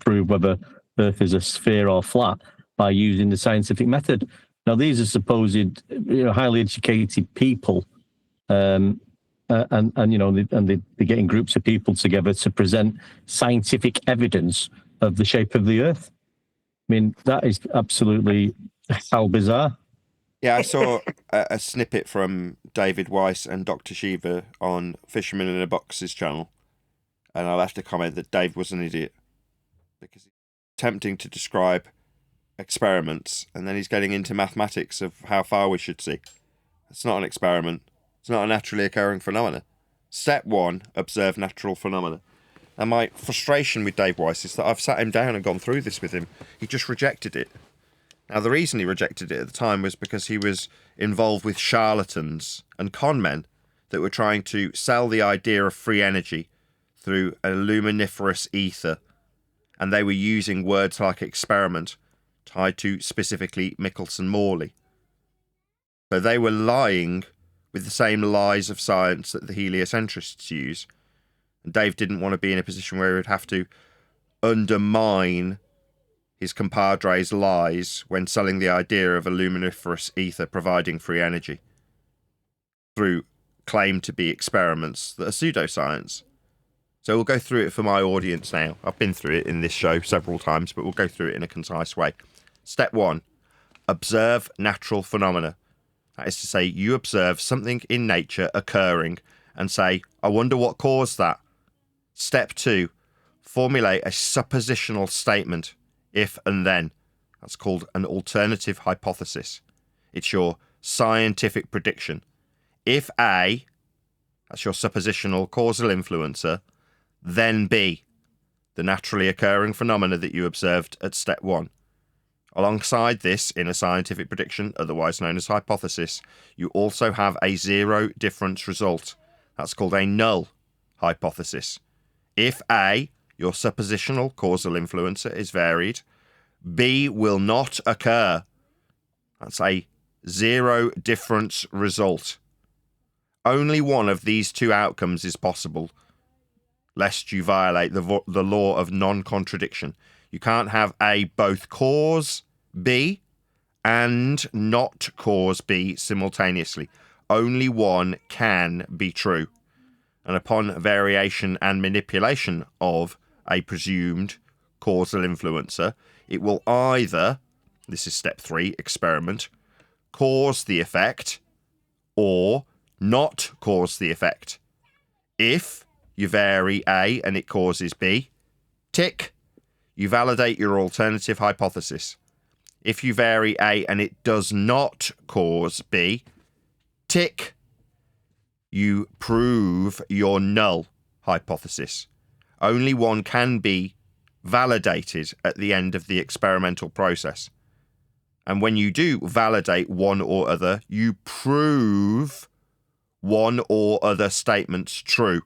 prove whether Earth is a sphere or flat by using the scientific method. Now, these are supposed, highly educated people, and they're getting groups of people together to present scientific evidence of the shape of the Earth. I mean, that is absolutely how bizarre. Yeah, I saw a snippet from David Weiss and Dr. Shiva on Fisherman in a Box's channel, and I left a comment that Dave was an idiot because he's attempting to describe experiments, and then he's getting into mathematics of how far we should see. It's not an experiment. It's not a naturally occurring phenomena. Step 1, observe natural phenomena. And my frustration with Dave Weiss is that I've sat him down and gone through this with him. He just rejected it. Now, the reason he rejected it at the time was because he was involved with charlatans and con men that were trying to sell the idea of free energy through a luminiferous ether. And they were using words like experiment tied to specifically Michelson-Morley. So they were lying with the same lies of science that the heliocentrists use. And Dave didn't want to be in a position where he would have to undermine his compadre's lies when selling the idea of a luminiferous ether providing free energy through claim to be experiments that are pseudoscience. So we'll go through it for my audience now. I've been through it in this show several times, but we'll go through it in a concise way. Step 1, observe natural phenomena. That is to say, you observe something in nature occurring and say, I wonder what caused that. Step 2, formulate a suppositional statement, if and then. That's called an alternative hypothesis. It's your scientific prediction. If A, that's your suppositional causal influencer, then B, the naturally occurring phenomena that you observed at step 1. Alongside this, in a scientific prediction, otherwise known as hypothesis, you also have a zero difference result. That's called a null hypothesis. If A, your suppositional causal influencer, is varied, B will not occur. That's a zero difference result. Only one of these two outcomes is possible, lest you violate the law of non-contradiction. You can't have A both cause B and not cause B simultaneously. Only one can be true. And upon variation and manipulation of a presumed causal influencer, it will either, this is step 3, experiment, cause the effect or not cause the effect. If you vary A and it causes B, tick, you validate your alternative hypothesis. If you vary A and it does not cause B, tick, you prove your null hypothesis. Only one can be validated at the end of the experimental process. And when you do validate one or other, you prove one or other statements true.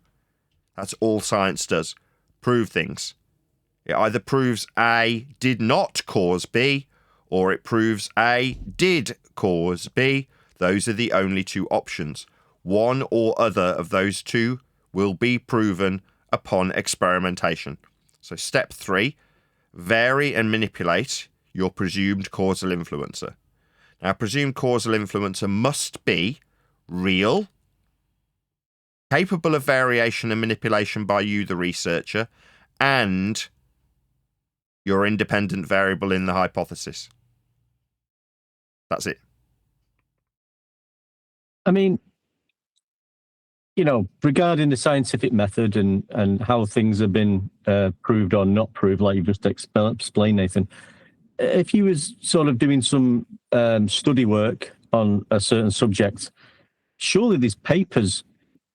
That's all science does. Prove things. It either proves A did not cause B, or it proves A did cause B. Those are the only two options. One or other of those two will be proven upon experimentation. So step 3, vary and manipulate your presumed causal influencer. Now, presumed causal influencer must be real, capable of variation and manipulation by you, the researcher, and your independent variable in the hypothesis. That's it. I mean, regarding the scientific method and how things have been proved or not proved, like you just explained, Nathan, if you was sort of doing some study work on a certain subject, surely there's papers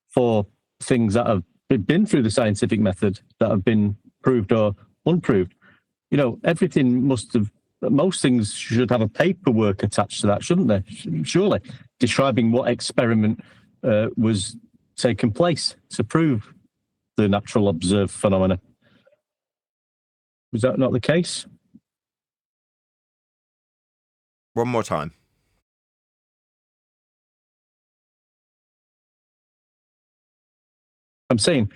for things that have been through the scientific method that have been proved or unproved. Everything most things should have a paperwork attached to that, shouldn't they? Surely, describing what experiment was taking place to prove the natural observed phenomena. Was that not the case? One more time. I'm saying,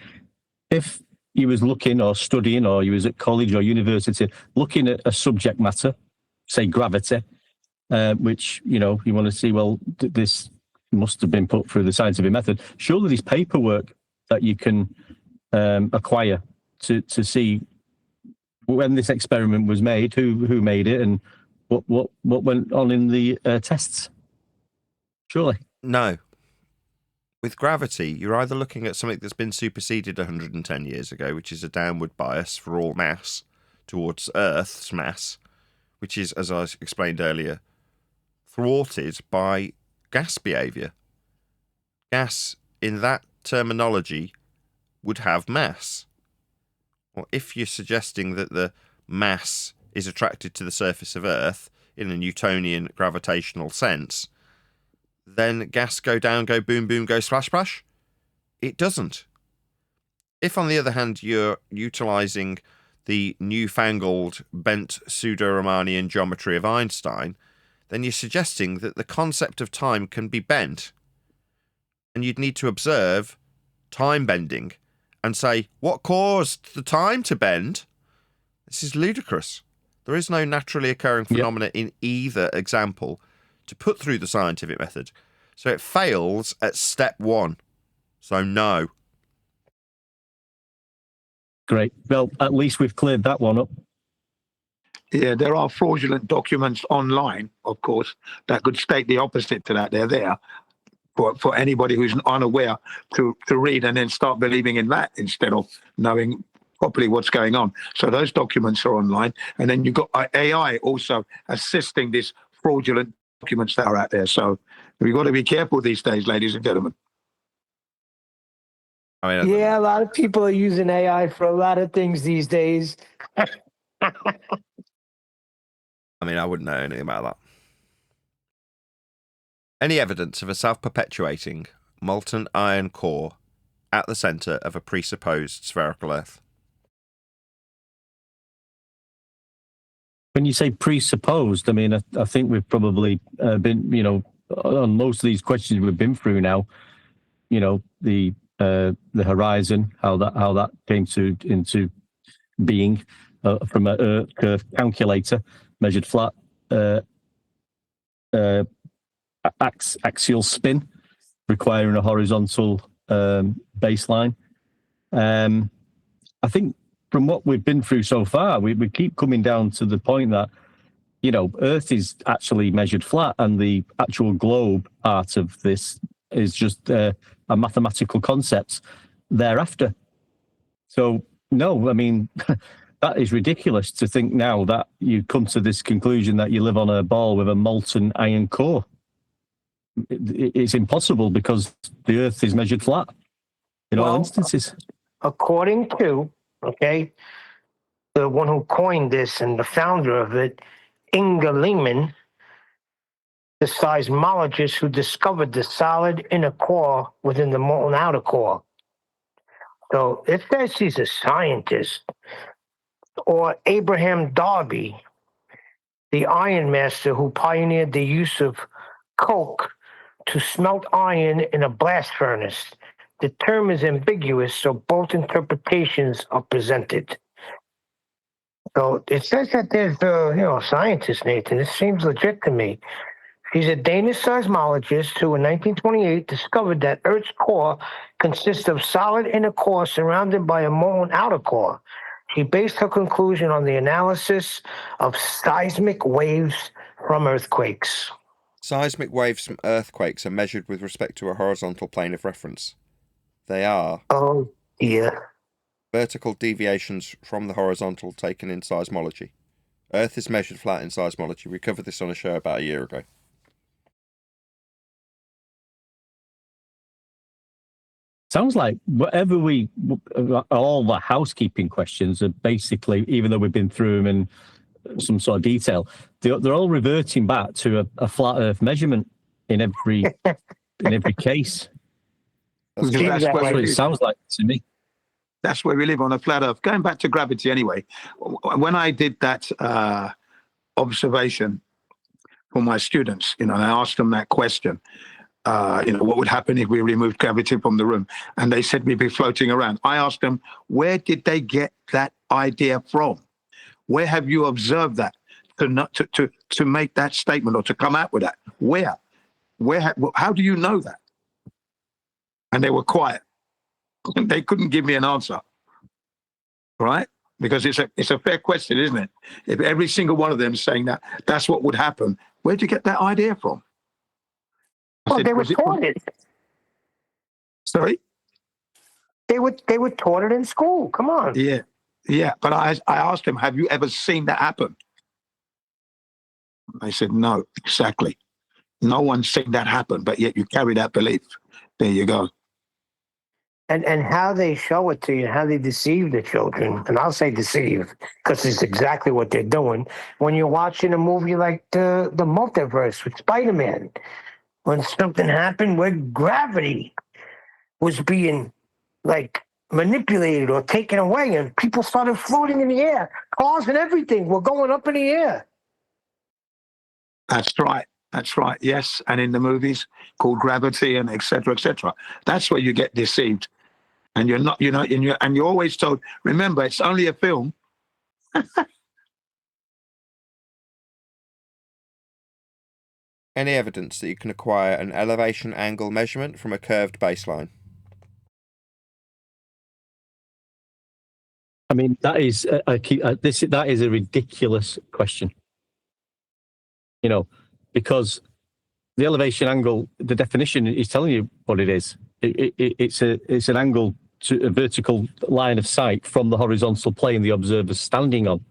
if you was looking or studying, or you was at college or university looking at a subject matter, say gravity, which, you want to see, well, this must have been put through the scientific method. Surely there's paperwork that you can acquire to see when this experiment was made, who made it, and what went on in the tests. Surely. No. With gravity, you're either looking at something that's been superseded 110 years ago, which is a downward bias for all mass towards Earth's mass, which is, as I explained earlier, thwarted by gas behaviour. Gas, in that terminology, would have mass. Well, if you're suggesting that the mass is attracted to the surface of Earth in a Newtonian gravitational sense, then gas go down, go boom, boom, go splash, splash? It doesn't. If, on the other hand, you're utilising the newfangled bent pseudo-Riemannian geometry of Einstein, then you're suggesting that the concept of time can be bent. And you'd need to observe time bending and say, what caused the time to bend? This is ludicrous. There is no naturally occurring phenomena in either example to put through the scientific method. So it fails at step 1. So no. Great. Well, at least we've cleared that one up. Yeah, there are fraudulent documents online, of course, that could state the opposite to that. They're there for anybody who's unaware to read and then start believing in that instead of knowing properly what's going on. So those documents are online. And then you've got AI also assisting these fraudulent documents that are out there. So we've got to be careful these days, ladies and gentlemen. I mean, Yeah, a lot of people are using AI for a lot of things these days. I wouldn't know anything about that. Any evidence of a self-perpetuating molten iron core at the centre of a presupposed spherical Earth? When you say presupposed, I think we've probably been, on most of these questions we've been through now, the horizon, how that came into being from a Earth curve calculator, measured flat, axial spin, requiring a horizontal baseline. I think from what we've been through so far, we keep coming down to the point that, Earth is actually measured flat, and the actual globe part of this is just a mathematical concept thereafter. So, no, that is ridiculous to think now that you come to this conclusion that you live on a ball with a molten iron core. It's impossible because the Earth is measured flat in all instances. According to, the one who coined this and the founder of it, Inga Lehman, the seismologist who discovered the solid inner core within the molten outer core. So if says he's a scientist, or Abraham Darby, the iron master who pioneered the use of coke to smelt iron in a blast furnace. The term is ambiguous, so both interpretations are presented. So it says that there's a scientist, Nathan. This seems legit to me. He's a Danish seismologist who in 1928 discovered that Earth's core consists of solid inner core surrounded by a molten outer core. She based her conclusion on the analysis of seismic waves from earthquakes. Seismic waves from earthquakes are measured with respect to a horizontal plane of reference. They are vertical deviations from the horizontal taken in seismology. Earth is measured flat in seismology. We covered this on a show about a year ago. Sounds like whatever all the housekeeping questions are basically, even though we've been through them in some sort of detail, they're all reverting back to a flat Earth measurement in every case. That's what it sounds like to me. That's where we live, on a flat Earth. Going back to gravity anyway, when I did that observation for my students, and I asked them that question, what would happen if we removed gravity from the room? And they said we'd be floating around. I asked them, where did they get that idea from? Where have you observed that to make that statement or to come out with that? Where? How do you know that? And they were quiet. They couldn't give me an answer, right? Because it's a fair question, isn't it? If every single one of them is saying that's what would happen, where'd you get that idea from? They were taught it. Sorry? They were taught it in school. Come on. Yeah. But I asked them, have you ever seen that happen? They said, no, exactly. No one's seen that happen, but yet you carry that belief. There you go. And how they show it to you, how they deceive the children, and I'll say deceive because it's exactly what they're doing. When you're watching a movie like the Multiverse with Spider-Man, when something happened where gravity was being manipulated or taken away and people started floating in the air, cars and everything were going up in the air. That's right. Yes. And in the movies called Gravity and et cetera, that's where you get deceived. And you're not, and you're always told, remember, it's only a film. Any evidence that you can acquire an elevation angle measurement from a curved baseline? I mean, that is that is a ridiculous question. Because the elevation angle, the definition is telling you what it is. It's an angle to a vertical line of sight from the horizontal plane the observer's standing on.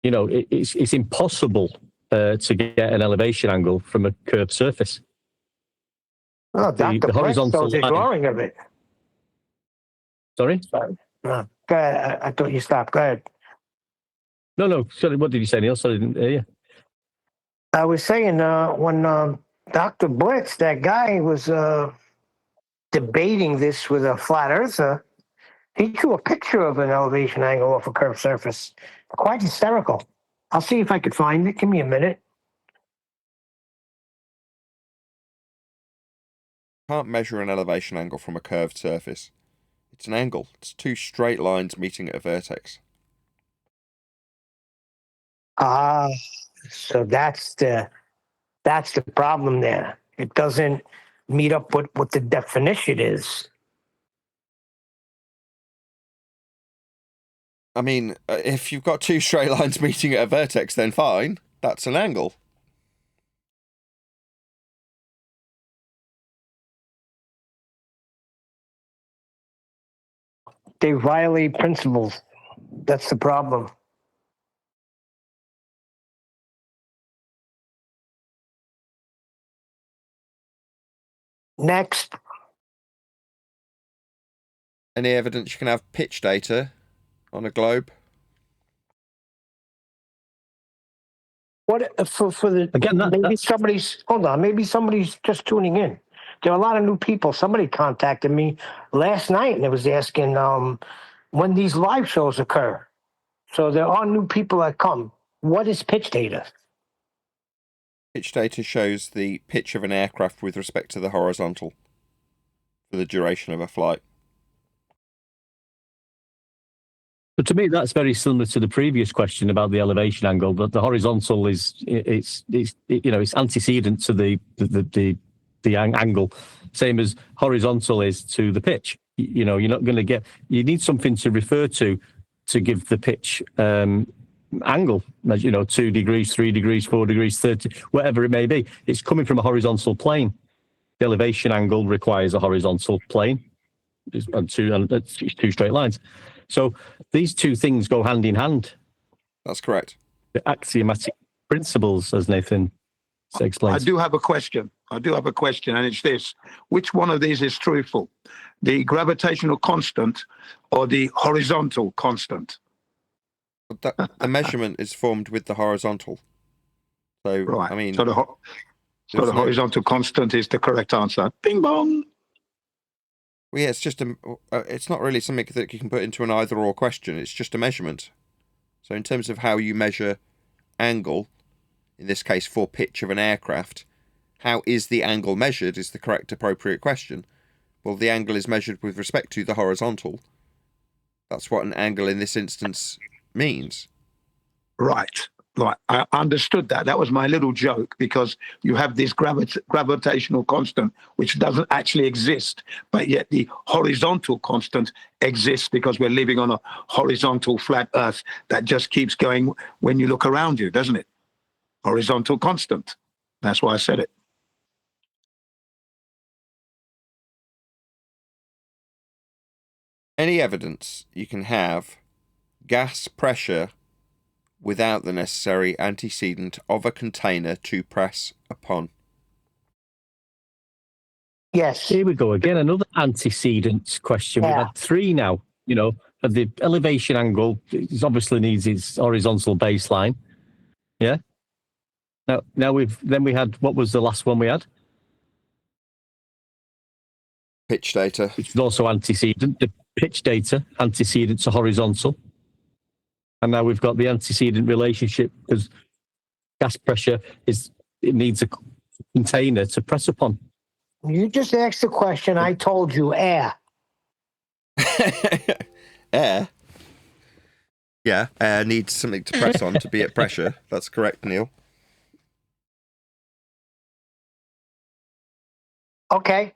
It's impossible to get an elevation angle from a curved surface. Oh, Dr. Horizontal line. Drawing of it. Sorry? No, go ahead. I thought you stopped. Go ahead. No. Sorry, what did you say, Neil? Sorry, I didn't hear you. I was saying when Dr. Blitz, that guy, was debating this with a flat earther, he drew a picture of an elevation angle off a curved surface. Quite hysterical. I'll see if I could find it. Give me a minute. Can't measure an elevation angle from a curved surface. It's an angle. It's two straight lines meeting at a vertex. So that's the problem there. It doesn't meet up with what the definition is. I mean, if you've got two straight lines meeting at a vertex, then fine. That's an angle. They violate principles. That's the problem. Next. Any evidence you can have pitch data on a globe? What for the Again, maybe somebody's hold on, maybe somebody's just tuning in. There are a lot of new people. Somebody contacted me last night and it was asking when these live shows occur. So there are new people that come. What is pitch data? Pitch data shows the pitch of an aircraft with respect to the horizontal for the duration of a flight. But to me, that's very similar to the previous question about the elevation angle. But the horizontal it's antecedent to the angle, same as horizontal is to the pitch. You're not going to get. You need something to refer to give the pitch angle. 2 degrees, 3 degrees, 4 degrees, 30, whatever it may be. It's coming from a horizontal plane. The elevation angle requires a horizontal plane and two straight lines. So these two things go hand in hand. That's correct. The axiomatic principles, as Nathan explains. I do have a question, and it's this. Which one of these is truthful? The gravitational constant or the horizontal constant? The measurement is formed with the horizontal. So, Right. I mean... So the horizontal constant is the correct answer. Bing bong! Well, yeah, it's just it's not really something that you can put into an either-or question. It's just a measurement. So in terms of how you measure angle, in this case for pitch of an aircraft, how is the angle measured is the correct appropriate question. Well, the angle is measured with respect to the horizontal. That's what an angle in this instance means. Right. I understood that. That was my little joke, because you have this gravitational constant which doesn't actually exist, but yet the horizontal constant exists because we're living on a horizontal flat earth that just keeps going when you look around you, doesn't it? Horizontal constant. That's why I said it. Any evidence you can have gas pressure without the necessary antecedent of a container to press upon? Yes. Here we go again. Another antecedent question. Yeah. We've had 3 now. Of the elevation angle, it obviously needs its horizontal baseline. Yeah. Now we had, what was the last one we had? Pitch data. Which is also antecedent. The pitch data, antecedent to horizontal. And now we've got the antecedent relationship, because gas pressure it needs a container to press upon. You just asked the question. I told you air. Air? Yeah, air needs something to press on to be at pressure. That's correct, Neil. Okay.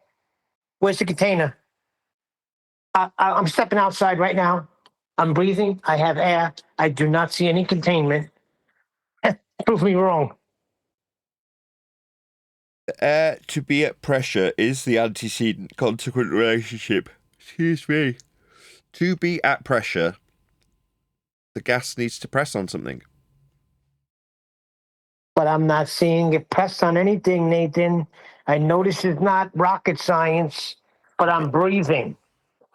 Where's the container? I'm stepping outside right now. I'm breathing. I have air. I do not see any containment. Prove me wrong. Air to be at pressure is the antecedent consequent relationship. Excuse me. To be at pressure, the gas needs to press on something. But I'm not seeing it press on anything, Nathan. I know this is not rocket science, but I'm breathing.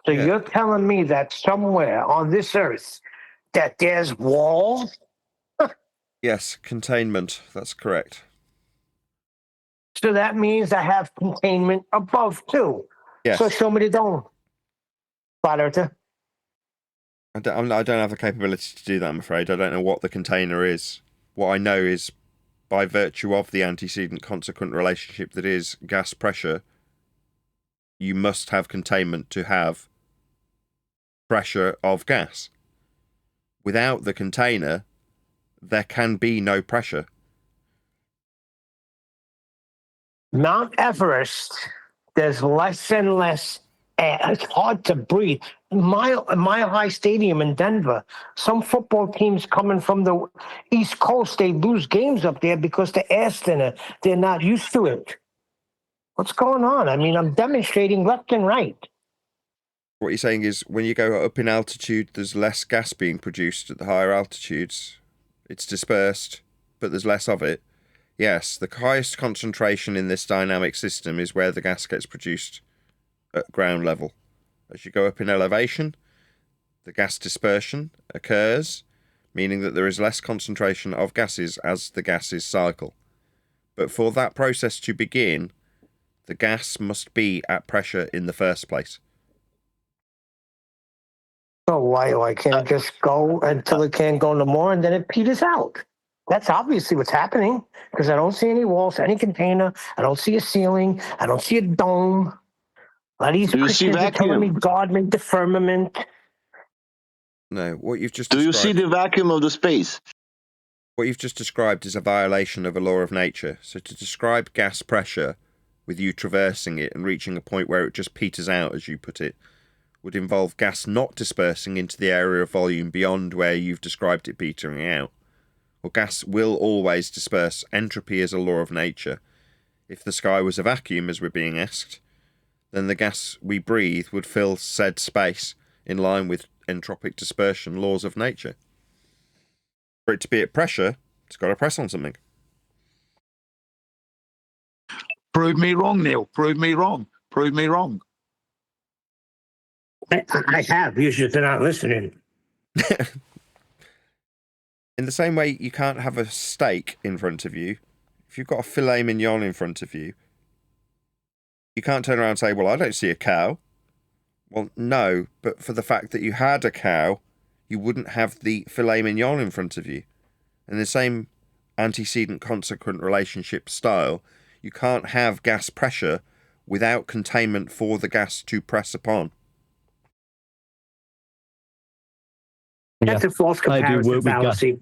So Yeah. you're telling me that somewhere on this earth that there's walls? Yes, containment. That's correct. So that means I have containment above too. Yes. So show me the dome. Flat earther. I don't have the capability to do that, I'm afraid. I don't know what the container is. What I know is, by virtue of the antecedent consequent relationship that is gas pressure, you must have containment to have pressure of gas. Without the container, there can be no pressure. Mount Everest, there's less and less air. It's hard to breathe. Mile High Stadium in Denver, some football teams coming from the East Coast, they lose games up there because the air's thinner. They're not used to it. What's going on? I mean, I'm demonstrating left and right. What you're saying is when you go up in altitude, there's less gas being produced at the higher altitudes. It's dispersed, but there's less of it. Yes, the highest concentration in this dynamic system is where the gas gets produced at ground level. As you go up in elevation, the gas dispersion occurs, meaning that there is less concentration of gases as the gases cycle. But for that process to begin, the gas must be at pressure in the first place. So why can't it just go until it can't go no more and then it peters out? That's obviously what's happening because I don't see any walls, any container. I don't see a ceiling. I don't see a dome. A lot of these Do you see Christians are telling me vacuum? God made the firmament. No, what you've just Do you see described, the vacuum of the space? what you've just described is a violation of a law of nature. So to describe gas pressure with you traversing it and reaching a point where it just peters out, as you put it, would involve gas not dispersing into the area of volume beyond where you've described it petering out. Well, gas will always disperse. Entropy is a law of nature. If the sky was a vacuum, as we're being asked, then the gas we breathe would fill said space in line with entropic dispersion laws of nature. For it to be at pressure, it's got to press on something. Prove me wrong, Neil. Prove me wrong. Prove me wrong. I have. You just are not listening. In the same way, you can't have a steak in front of you. If you've got a filet mignon in front of you, you can't turn around and say, well, I don't see a cow. Well, no, but for the fact that you had a cow, you wouldn't have the filet mignon in front of you. In the same antecedent-consequent relationship style, you can't have gas pressure without containment for the gas to press upon. That's a false comparison fallacy.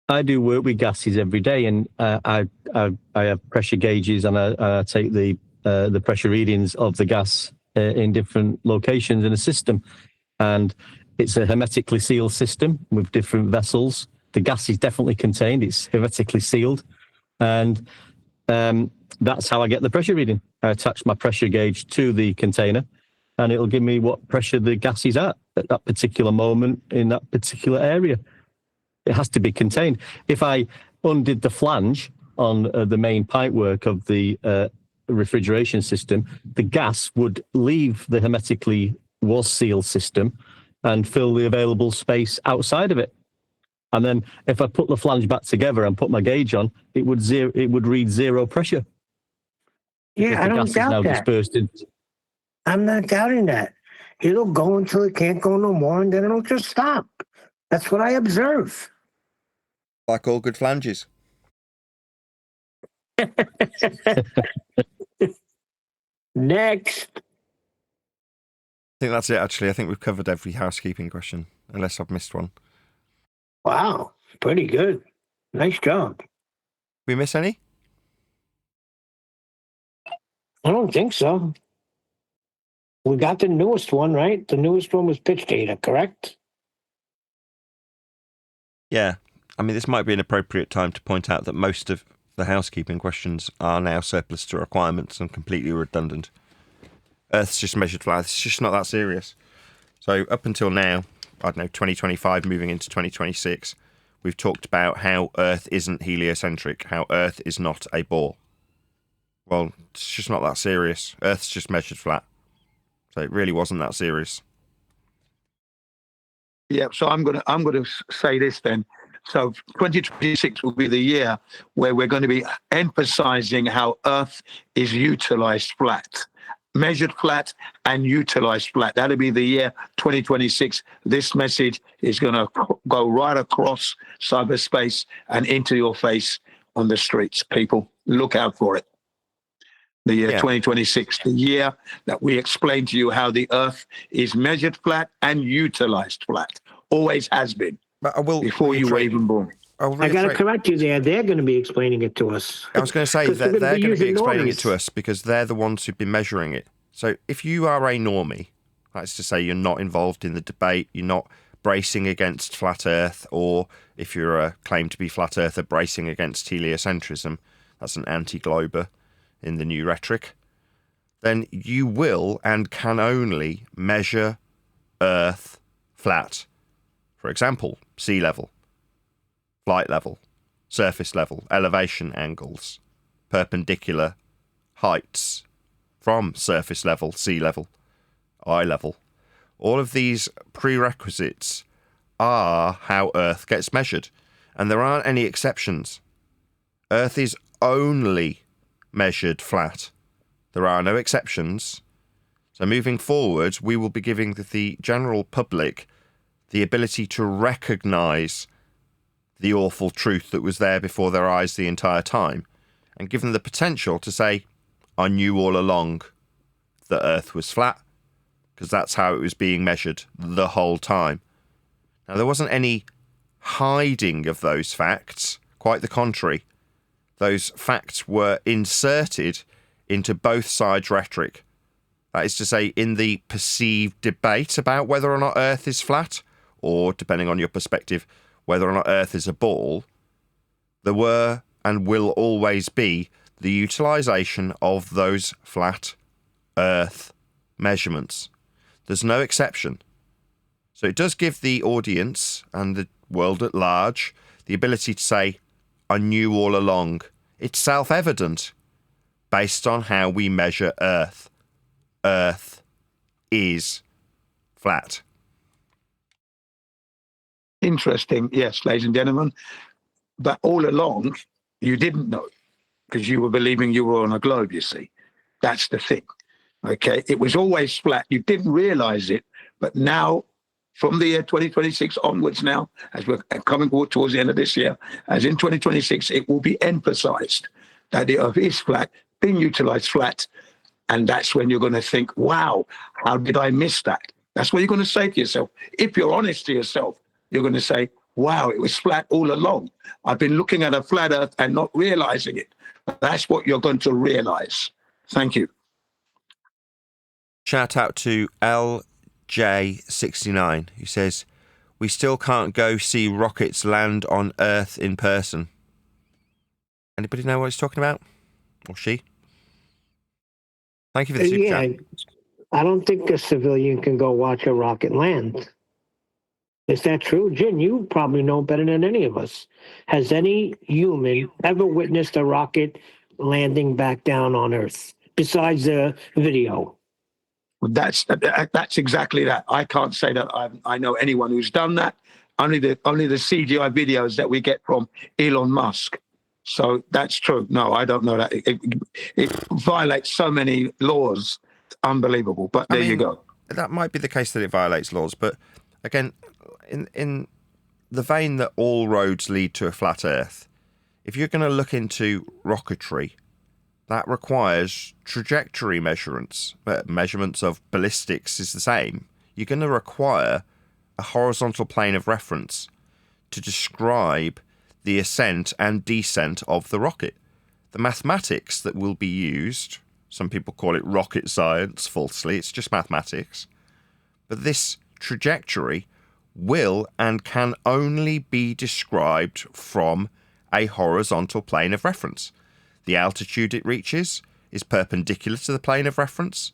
I do work with gases every day, and I have pressure gauges, and I take the pressure readings of the gas in different locations in a system, and it's a hermetically sealed system with different vessels. The gas is definitely contained; it's hermetically sealed, and that's how I get the pressure reading. I attach my pressure gauge to the container, and it'll give me what pressure the gas is at that particular moment in that particular area. It has to be contained. If I undid the flange on the main pipework of the refrigeration system, the gas would leave the hermetically sealed system and fill the available space outside of it. And then if I put the flange back together and put my gauge on, it would read zero pressure. Yeah, I don't doubt that. I'm not doubting that. It'll go until it can't go no more, and then it'll just stop. That's what I observe. Like all good flanges. Next. I think that's it, actually. I think we've covered every housekeeping question, unless I've missed one. Wow, pretty good. Nice job. We miss any? I don't think so. We got the newest one, right? The newest one was pitch data, correct? Yeah. I mean, this might be an appropriate time to point out that most of the housekeeping questions are now surplus to requirements and completely redundant. Earth's just measured flat. It's just not that serious. So up until now, I don't know, 2025 moving into 2026, we've talked about how Earth isn't heliocentric, how Earth is not a ball. Well, it's just not that serious. Earth's just measured flat. So it really wasn't that serious. Yeah, so I'm gonna say this then. So 2026 will be the year where we're going to be emphasizing how Earth is utilized flat, measured flat and utilized flat. That'll be the year 2026. This message is going to go right across cyberspace and into your face on the streets. People, look out for it. The year 2026, the year that we explain to you how the Earth is measured flat and utilized flat. Always has been. But I will before you were even born. I got to correct you there. They're going to be explaining it to us. I was going to say that they're going to be explaining it to us because they're the ones who've been measuring it. So if you are a normie, that's to say you're not involved in the debate, you're not bracing against flat Earth, or if you're a claim to be flat earther bracing against heliocentrism, that's an anti-glober in the new rhetoric. then you will and can only measure Earth flat. For example, sea level, flight level, surface level, elevation angles, perpendicular heights from surface level, sea level, eye level. All of these prerequisites are how Earth gets measured, and there aren't any exceptions. Earth is only measured flat. There are no exceptions. So moving forward, we will be giving the general public the ability to recognise the awful truth that was there before their eyes the entire time, and give them the potential to say, I knew all along that Earth was flat, because that's how it was being measured the whole time. Now, there wasn't any hiding of those facts, quite the contrary. Those facts were inserted into both sides' rhetoric. That is to say, in the perceived debate about whether or not Earth is flat, or, depending on your perspective, whether or not Earth is a ball, there were and will always be the utilisation of those flat Earth measurements. There's no exception. So it does give the audience and the world at large the ability to say, I knew all along. It's self-evident based on how we measure Earth. Earth is flat. Interesting, yes, ladies and gentlemen. But all along, you didn't know because you were believing you were on a globe, you see. That's the thing. Okay, it was always flat. You didn't realize it, but now, from the year 2026 onwards now, as we're coming towards the end of this year, as in 2026, it will be emphasized that the Earth is flat, being utilized flat, and that's when you're going to think, wow, how did I miss that? That's what you're going to say to yourself. If you're honest to yourself, you're going to say, wow, it was flat all along. I've been looking at a flat Earth and not realizing it. That's what you're going to realize. Thank you. Shout out to LJ69, who says, we still can't go see rockets land on Earth in person. Anybody know what he's talking about? Or she? Thank you for the super chat. I don't think a civilian can go watch a rocket land. Is that true? Jin, you probably know better than any of us. Has any human ever witnessed a rocket landing back down on Earth besides the video? That's exactly that. I can't say that I know anyone who's done that. Only the CGI videos that we get from Elon Musk. So that's true. No, I don't know that. It violates so many laws. Unbelievable. But there you go. That might be the case that it violates laws. But again, in the vein that all roads lead to a flat Earth, if you're going to look into rocketry, that requires trajectory measurements. Measurements of ballistics is the same. You're going to require a horizontal plane of reference to describe the ascent and descent of the rocket. The mathematics that will be used, some people call it rocket science, falsely, it's just mathematics. But this trajectory will and can only be described from a horizontal plane of reference. The altitude it reaches is perpendicular to the plane of reference,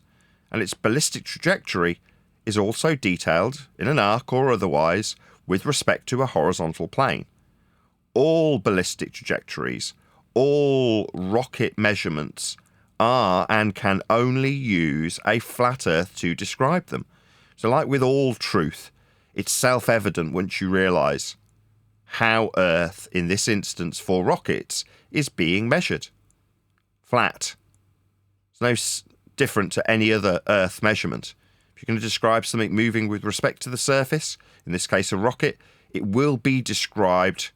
and its ballistic trajectory is also detailed in an arc or otherwise with respect to a horizontal plane. All ballistic trajectories, all rocket measurements are and can only use a flat Earth to describe them. So like with all truth, it's self-evident once you realise how Earth, in this instance for rockets, is being measured. Flat. It's no different to any other Earth measurement. If you're going to describe something moving with respect to the surface, in this case a rocket, it will be described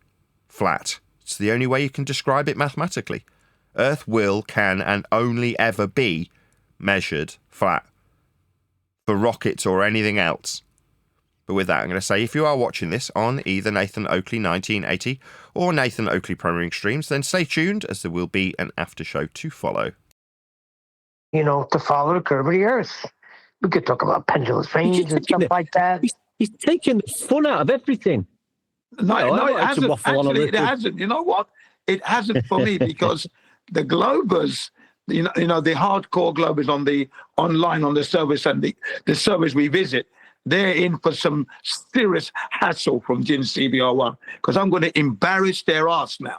flat. It's the only way you can describe it mathematically. Earth will, can, and only ever be measured flat for rockets or anything else. But with that, I'm going to say, if you are watching this on either Nathan Oakley 1980 or Nathan Oakley Premiering Streams, then stay tuned as there will be an after show to follow. You know, to follow the curve of the Earth. We could talk about pendulous veins and stuff like that. He's taking the fun out of everything. No, it hasn't. Actually, it hasn't. You know what? It hasn't for me because the Globers, the hardcore Globers on the online on the service and the service we visit, they're in for some serious hassle from Jin CBR1 because I'm going to embarrass their ass now.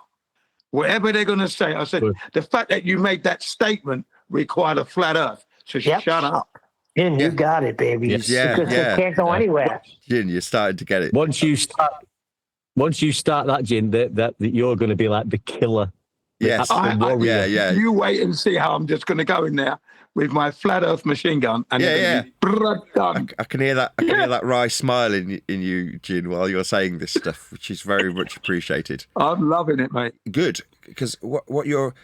Whatever they're going to say, I said, Good. the fact that you made that statement required a flat earth. So shut up. Jin, Yeah. you got it, baby. Yes. Yeah, Because yeah. it can't go anywhere. Jin, you're starting to get it. Once you start that, Jin, that you're going to be like the killer. Yes. warrior. Yeah. You wait and see how I'm just going to go in there with my flat earth machine gun. And done. I can hear that. I can hear that wry smile in you, Jin, while you're saying this stuff, which is very much appreciated. I'm loving it, mate. Good, because what you're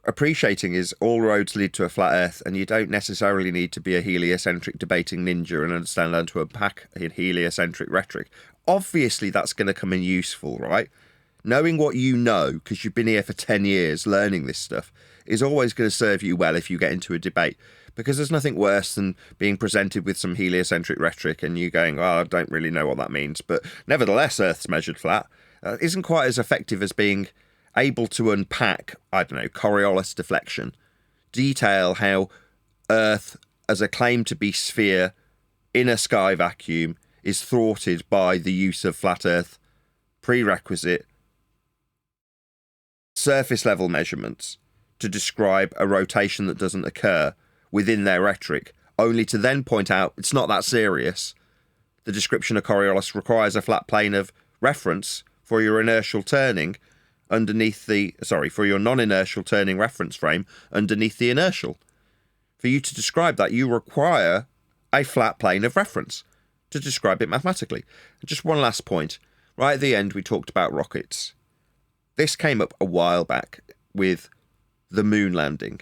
appreciating is all roads lead to a flat earth, and you don't necessarily need to be a heliocentric debating ninja and understand how to unpack heliocentric rhetoric. Obviously, that's going to come in useful, right? Knowing what you know, because you've been here for 10 years learning this stuff, is always going to serve you well if you get into a debate. Because there's nothing worse than being presented with some heliocentric rhetoric and you going, I don't really know what that means. But nevertheless, Earth's measured flat. Isn't quite as effective as being able to unpack, I don't know, Coriolis deflection, detail how Earth, as a claim to be sphere in a sky vacuum, is thwarted by the use of flat Earth prerequisite surface level measurements to describe a rotation that doesn't occur within their rhetoric, only to then point out it's not that serious. The description of Coriolis requires a flat plane of reference for your inertial turning underneath for your non-inertial turning reference frame underneath the inertial. For you to describe that, you require a flat plane of reference to describe it mathematically. And just one last point. Right at the end, we talked about rockets. This came up a while back with the moon landing.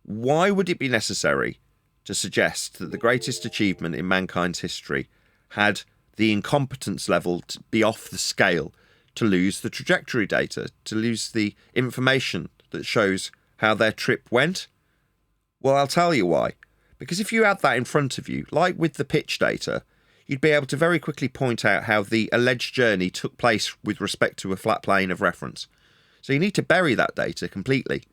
Why would it be necessary to suggest that the greatest achievement in mankind's history had the incompetence level to be off the scale, to lose the trajectory data, to lose the information that shows how their trip went? Well, I'll tell you why. Because if you had that in front of you, like with the pitch data, you'd be able to very quickly point out how the alleged journey took place with respect to a flat plane of reference. So you need to bury that data completely.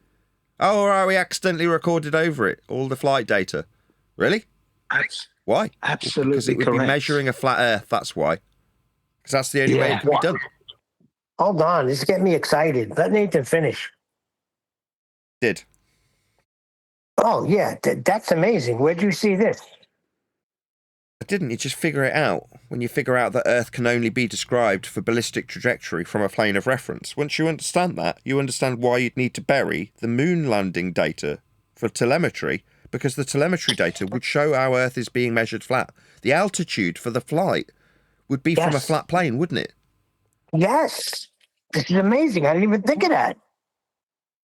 Oh, all right, we accidentally recorded over it, all the flight data. Really? Why? Absolutely Because it would correct. be measuring a flat Earth, that's why. Because that's the only way it can be done. Hold on, this is getting me excited. Let Nathan finish. Did. Oh, yeah, that's amazing. Where'd you see this? I didn't. You just figure it out. When you figure out that Earth can only be described for ballistic trajectory from a plane of reference. Once you understand that, you understand why you'd need to bury the moon landing data for telemetry, because the telemetry data would show how Earth is being measured flat. The altitude for the flight would be from a flat plane, wouldn't it? Yes. This is amazing. I didn't even think of that.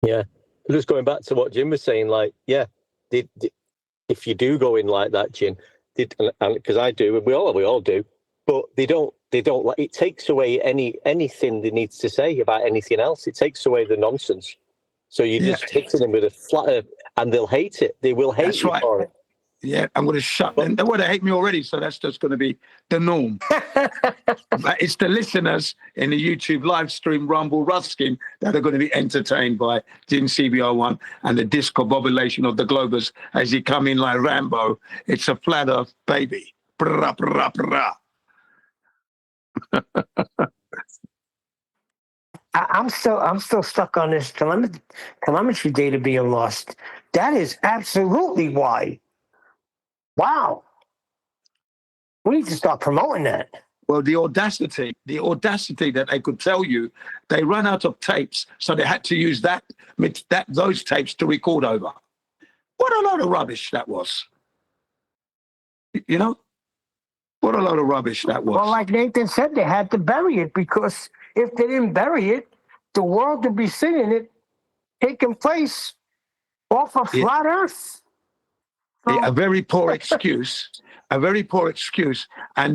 Yeah. Just going back to what Jim was saying, like, yeah, if you do go in like that, Jim, because I do, and we all do, but they don't like, it takes away anything they need to say about anything else. It takes away the nonsense. So you just hit them with a flat, and they'll hate it. They will hate you for it. Yeah, I'm going to shut them. They would have hate me already, so that's just going to be the norm. But it's the listeners in the YouTube live stream, Rumble, Ruskin, that are going to be entertained by Jin CBR1 and the discombobulation of the Globers as he come in like Rambo. It's a flat Earth baby. Brah, brah, brah. I'm still stuck on this telemetry data being lost. That is absolutely why. Wow. We need to start promoting that. Well, the audacity that they could tell you they ran out of tapes, so they had to use those tapes to record over. What a load of rubbish that was. You know? What a load of rubbish that was. Well, like Nathan said, they had to bury it, because if they didn't bury it, the world would be seeing it taking place off of flat Earth. So, a very poor excuse. And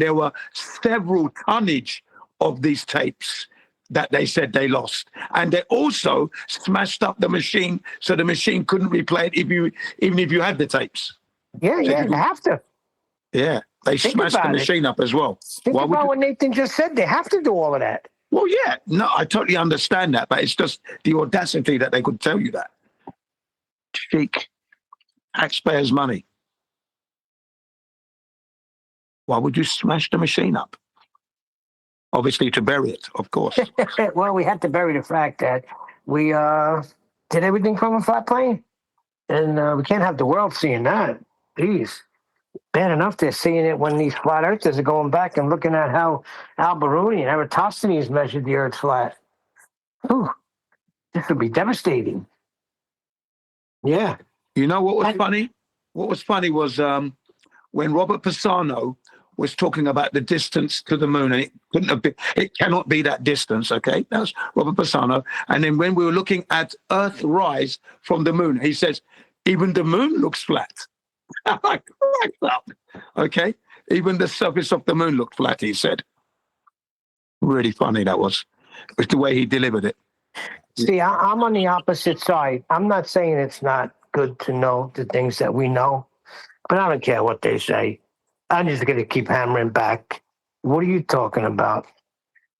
there were several tonnage of these tapes that they said they lost. And they also smashed up the machine so the machine couldn't replay it even if you had the tapes. Yeah, they have to. Yeah, they smashed the machine up as well. Think about what Nathan just said. They have to do all of that. Well, yeah. No, I totally understand that, but it's just the audacity that they could tell you that. chic taxpayers' money, why would you smash the machine up? Obviously to bury it, of course. Well, we had to bury the fact that we did everything from a flat plane. And we can't have the world seeing that. Jeez. Bad enough they're seeing it when these flat earthers are going back and looking at how Al-Biruni and Eratosthenes measured the Earth flat. Whew. This would be devastating. Yeah. You know what was funny? What was funny was when Robert Pisano was talking about the distance to the moon, and it cannot be that distance, okay? That's Robert Pisano. And then when we were looking at Earth rise from the moon, he says, even the moon looks flat. I cracked up, okay? Even the surface of the moon looked flat, he said. Really funny that was. It was the way he delivered it. See, I'm on the opposite side. I'm not saying it's not good to know the things that we know, but I don't care what they say. I'm just going to keep hammering back. What are you talking about?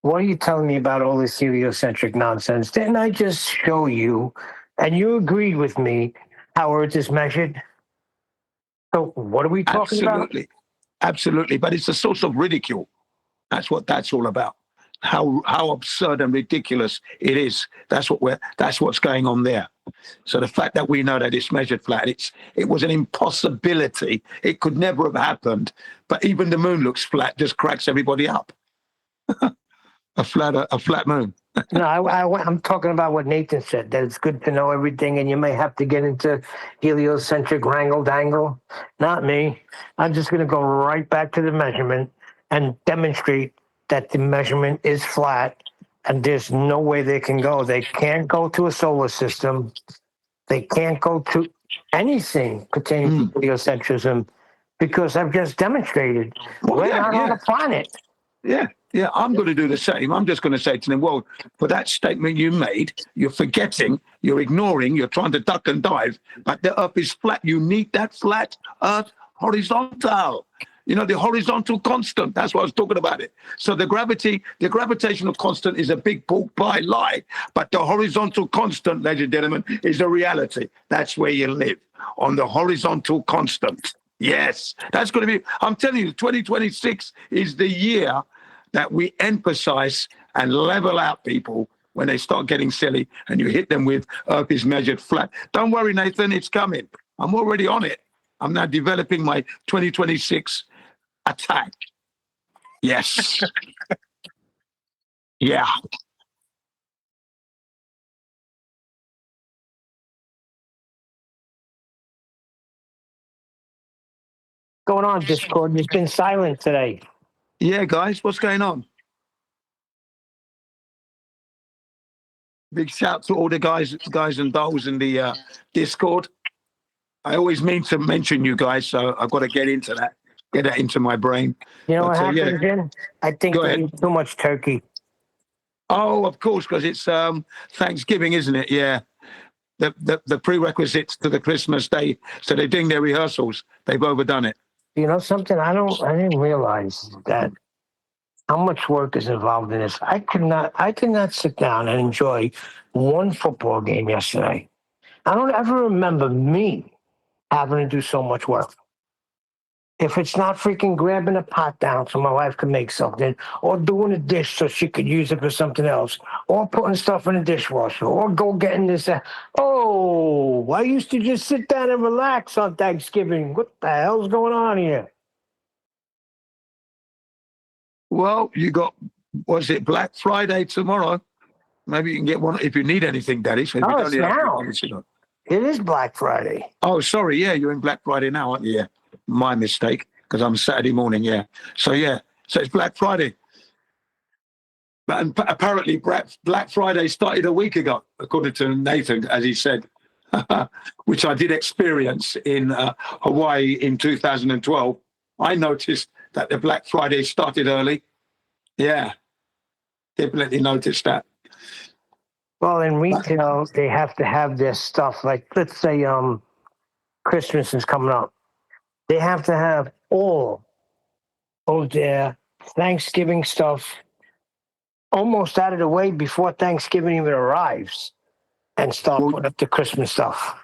What are you telling me about all this heliocentric nonsense? Didn't I just show you, and you agreed with me, how Earth is measured? So what are we talking about? Absolutely. But it's a source of ridicule. That's what that's all about. How absurd and ridiculous it is. That's what's going on there. So the fact that we know that it's measured flat, it was an impossibility. It could never have happened. But even the moon looks flat, just cracks everybody up. a flat moon. No, I'm talking about what Nathan said, that it's good to know everything and you may have to get into heliocentric wrangle-dangle. Not me. I'm just going to go right back to the measurement and demonstrate that the measurement is flat and there's no way they can go. They can't go to a solar system. They can't go to anything pertaining to heliocentrism because I've just demonstrated we're not on a planet. Yeah, I'm going to do the same. I'm just going to say to them, well, for that statement you made, you're forgetting, you're ignoring, you're trying to duck and dive, but the Earth is flat. You need that flat Earth horizontal. You know, the horizontal constant. That's what I was talking about it. So the gravitational constant is a big pork pie lie, but the horizontal constant, ladies and gentlemen, is a reality. That's where you live, on the horizontal constant. Yes, that's going to be, I'm telling you, 2026 is the year that we emphasize and level out people when they start getting silly and you hit them with Earth is measured flat. Don't worry, Nathan, it's coming. I'm already on it. I'm now developing my 2026 attack. Yes. Yeah. Going on, Discord? You've been silent today. Yeah, guys, what's going on? Big shout to all the guys and dolls in the Discord. I always mean to mention you guys, so I've got to get that into my brain. You know what happened, Jim? I think they eat too much turkey. Oh, of course, because it's Thanksgiving, isn't it? Yeah. The prerequisites to the Christmas day. So they're doing their rehearsals. They've overdone it. You know something? I didn't realize that how much work is involved in this. I could not sit down and enjoy one football game yesterday. I don't ever remember me having to do so much work. If it's not freaking grabbing a pot down so my wife can make something, or doing a dish so she could use it for something else, or putting stuff in the dishwasher, or go getting this. Oh, I used to just sit down and relax on Thanksgiving. What the hell's going on here? Well, was it Black Friday tomorrow? Maybe you can get one if you need anything, Daddy. So it's now. It is Black Friday. Oh, sorry. Yeah, you're in Black Friday now, aren't you? Yeah. My mistake, because I'm Saturday morning, yeah. So it's Black Friday. But apparently Black Friday started a week ago, according to Nathan, as he said, which I did experience in Hawaii in 2012. I noticed that the Black Friday started early. Yeah, definitely noticed that. Well, in retail, they have to have their stuff. Like, let's say Christmas is coming up. They have to have all of their Thanksgiving stuff almost out of the way before Thanksgiving even arrives and start putting up the Christmas stuff.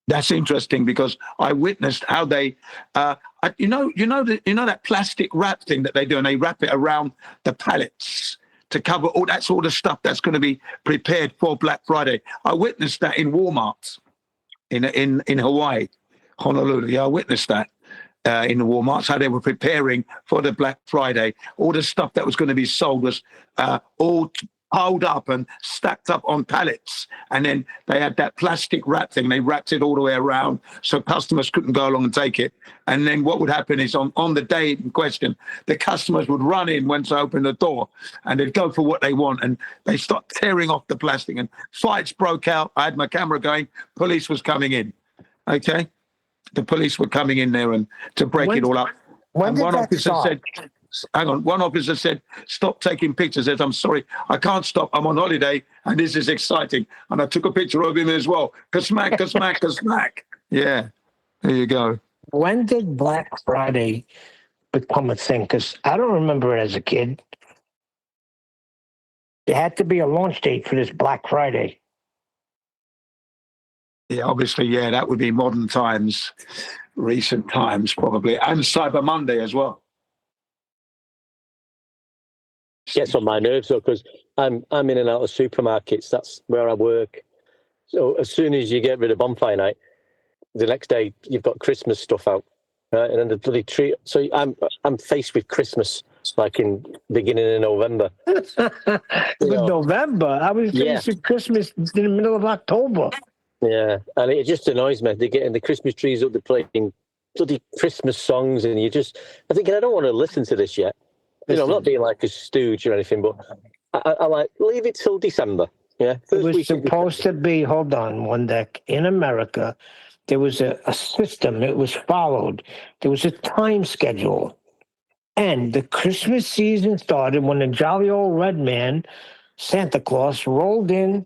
That's interesting because I witnessed how they, that plastic wrap thing that they do, and they wrap it around the pallets to cover all that sort of stuff that's going to be prepared for Black Friday. I witnessed that in Walmart in Hawaii, Honolulu. Yeah, I witnessed that. In the Walmarts, how they were preparing for the Black Friday. All the stuff that was going to be sold was all piled up and stacked up on pallets. And then they had that plastic wrap thing. They wrapped it all the way around so customers couldn't go along and take it. And then what would happen is on the day in question, the customers would run in once I opened the door and they'd go for what they want. And they start tearing off the plastic and fights broke out. I had my camera going. Police was coming in. Okay. The police were coming in there and to break it all up. And one officer said, hang on, one officer said, stop taking pictures. Says, I'm sorry, I can't stop. I'm on holiday and this is exciting. And I took a picture of him as well. Ka-smack, ka-smack, ka-smack. Yeah, there you go. When did Black Friday become a thing? Because I don't remember it as a kid. There had to be a launch date for this Black Friday. Yeah, obviously, yeah, that would be modern times, recent times probably, and Cyber Monday as well. Gets on my nerves though, because I'm in and out of supermarkets. That's where I work. So as soon as you get rid of bonfire night, the next day you've got Christmas stuff out, right? And then the bloody tree. So I'm faced with Christmas like in beginning of November. It was November. I was faced with Christmas in the middle of October. Yeah, and it just annoys me. They're getting the Christmas trees up, they're playing bloody Christmas songs, and I'm thinking, I don't want to listen to this yet. I'm not being like a stooge or anything, but I like, leave it till December. Yeah, it was supposed to be, hold on, one deck. In America, there was a system. It was followed. There was a time schedule. And the Christmas season started when the jolly old red man, Santa Claus, rolled in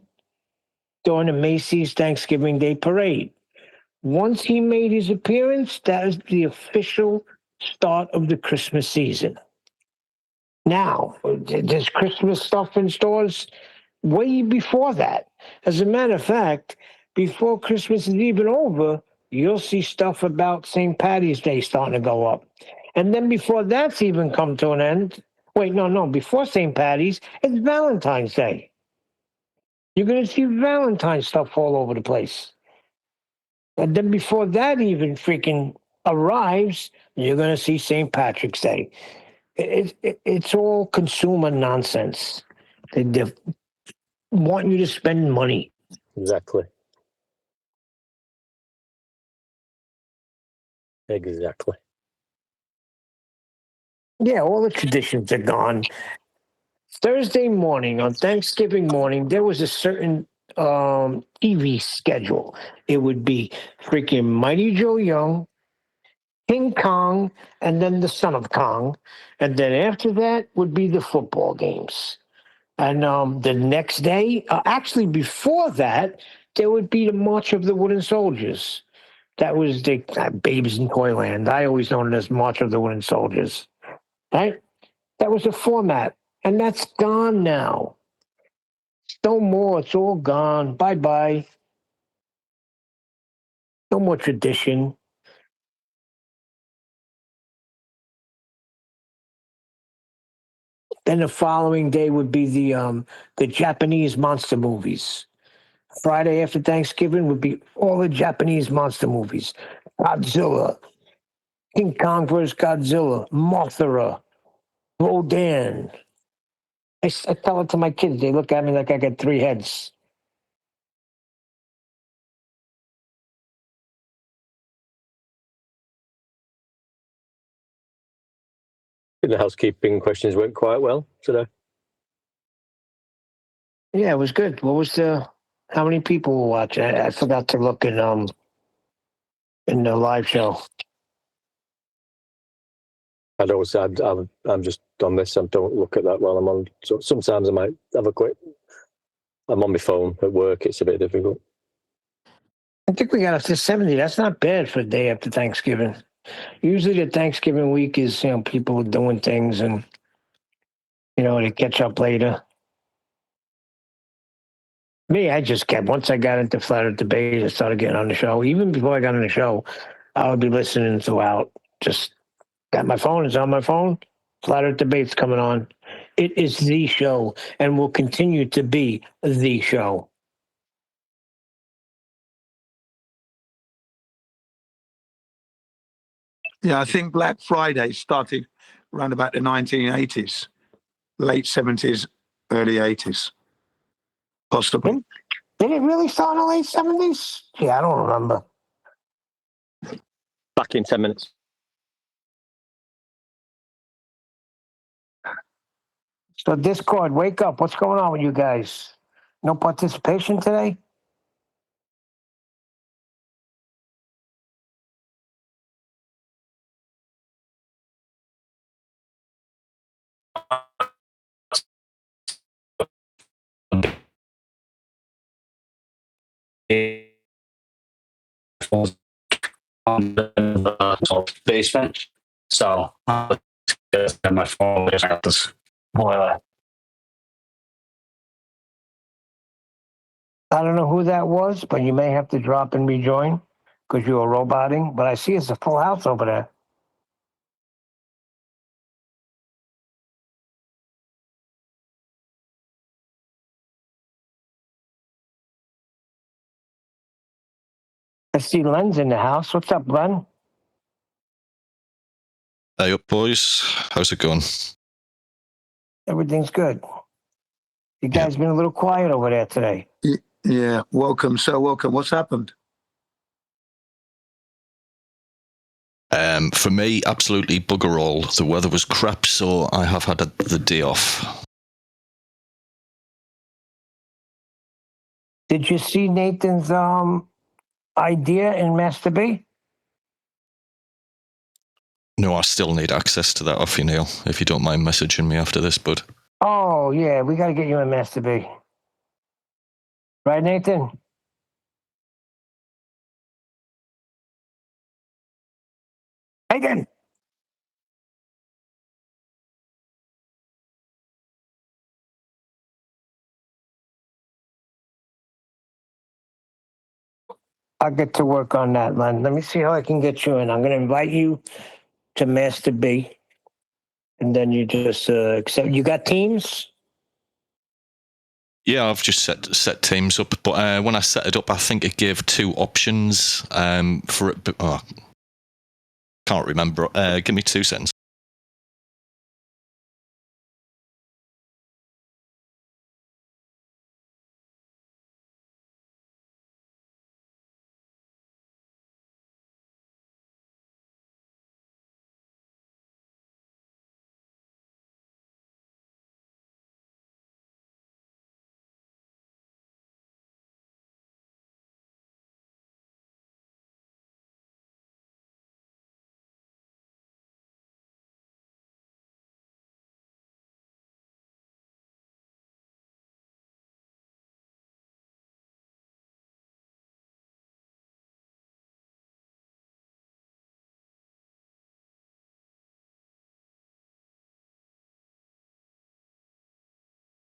during the Macy's Thanksgiving Day Parade. Once he made his appearance, that is the official start of the Christmas season. Now, there's Christmas stuff in stores way before that. As a matter of fact, before Christmas is even over, you'll see stuff about St. Patty's Day starting to go up. And then before that's even come to an end, before St. Patty's, it's Valentine's Day. You're going to see Valentine's stuff all over the place. And then before that even freaking arrives, you're going to see St. Patrick's Day. It's all consumer nonsense. They want you to spend money. Exactly. Yeah, all the traditions are gone. Thursday morning, on Thanksgiving morning, there was a certain TV schedule. It would be freaking Mighty Joe Young, King Kong, and then the Son of Kong. And then after that would be the football games. And the next day, actually before that, there would be the March of the Wooden Soldiers. That was the Babes in Toyland. I always known it as March of the Wooden Soldiers. Right? That was the format. And that's gone now. No more. It's all gone. Bye-bye. No more tradition. Then the following day would be the Japanese monster movies. Friday after Thanksgiving would be all the Japanese monster movies. Godzilla, King Kong vs. Godzilla, Mothra, Rodan. I tell it to my kids. They look at me like I got 3 heads. The housekeeping questions went quite well today. Yeah, it was good. What was how many people were watching? I forgot to look in the live show. I don't say I'm just on this. I don't look at that while I'm on. So sometimes I might have a quick. I'm on my phone at work. It's a bit difficult. I think we got up to 70. That's not bad for a day after Thanksgiving. Usually the Thanksgiving week is, people doing things and, they catch up later. Me, I just kept, once I got into flat earth debate, I started getting on the show. Even before I got on the show, I would be listening throughout. Just got my phone, it's on my phone. Flat earth debate's coming on. It is the show and will continue to be the show. Yeah, I think Black Friday started around about the 1980s, late 70s, early 80s, possibly. Did it really start in the late 70s? Yeah, I don't remember. Back in 10 minutes. So Discord, wake up. What's going on with you guys? No participation today? On the basement. So my phone is at this boiler. I don't know who that was, but you may have to drop and rejoin because you were roboting. But I see it's a full house over there. I see Len's in the house. What's up, Len? Hey up, boys. How's it going? Everything's good. You guys been a little quiet over there today. Yeah, welcome, sir. Welcome. What's happened? For me, absolutely bugger all. The weather was crap, so I have had the day off. Did you see Nathan's idea in Master B? No, I still need access to that off you, Neil, if you don't mind messaging me after this, bud. Oh, yeah, we got to get you in Master B. Right, Nathan? Nathan! I'll get to work on that, Len. Let me see how I can get you in. I'm going to invite you to Master B. And then you just accept. You got Teams? Yeah, I've just set Teams up, but when I set it up, I think it gave two options for it. But, can't remember. Give me 2 seconds.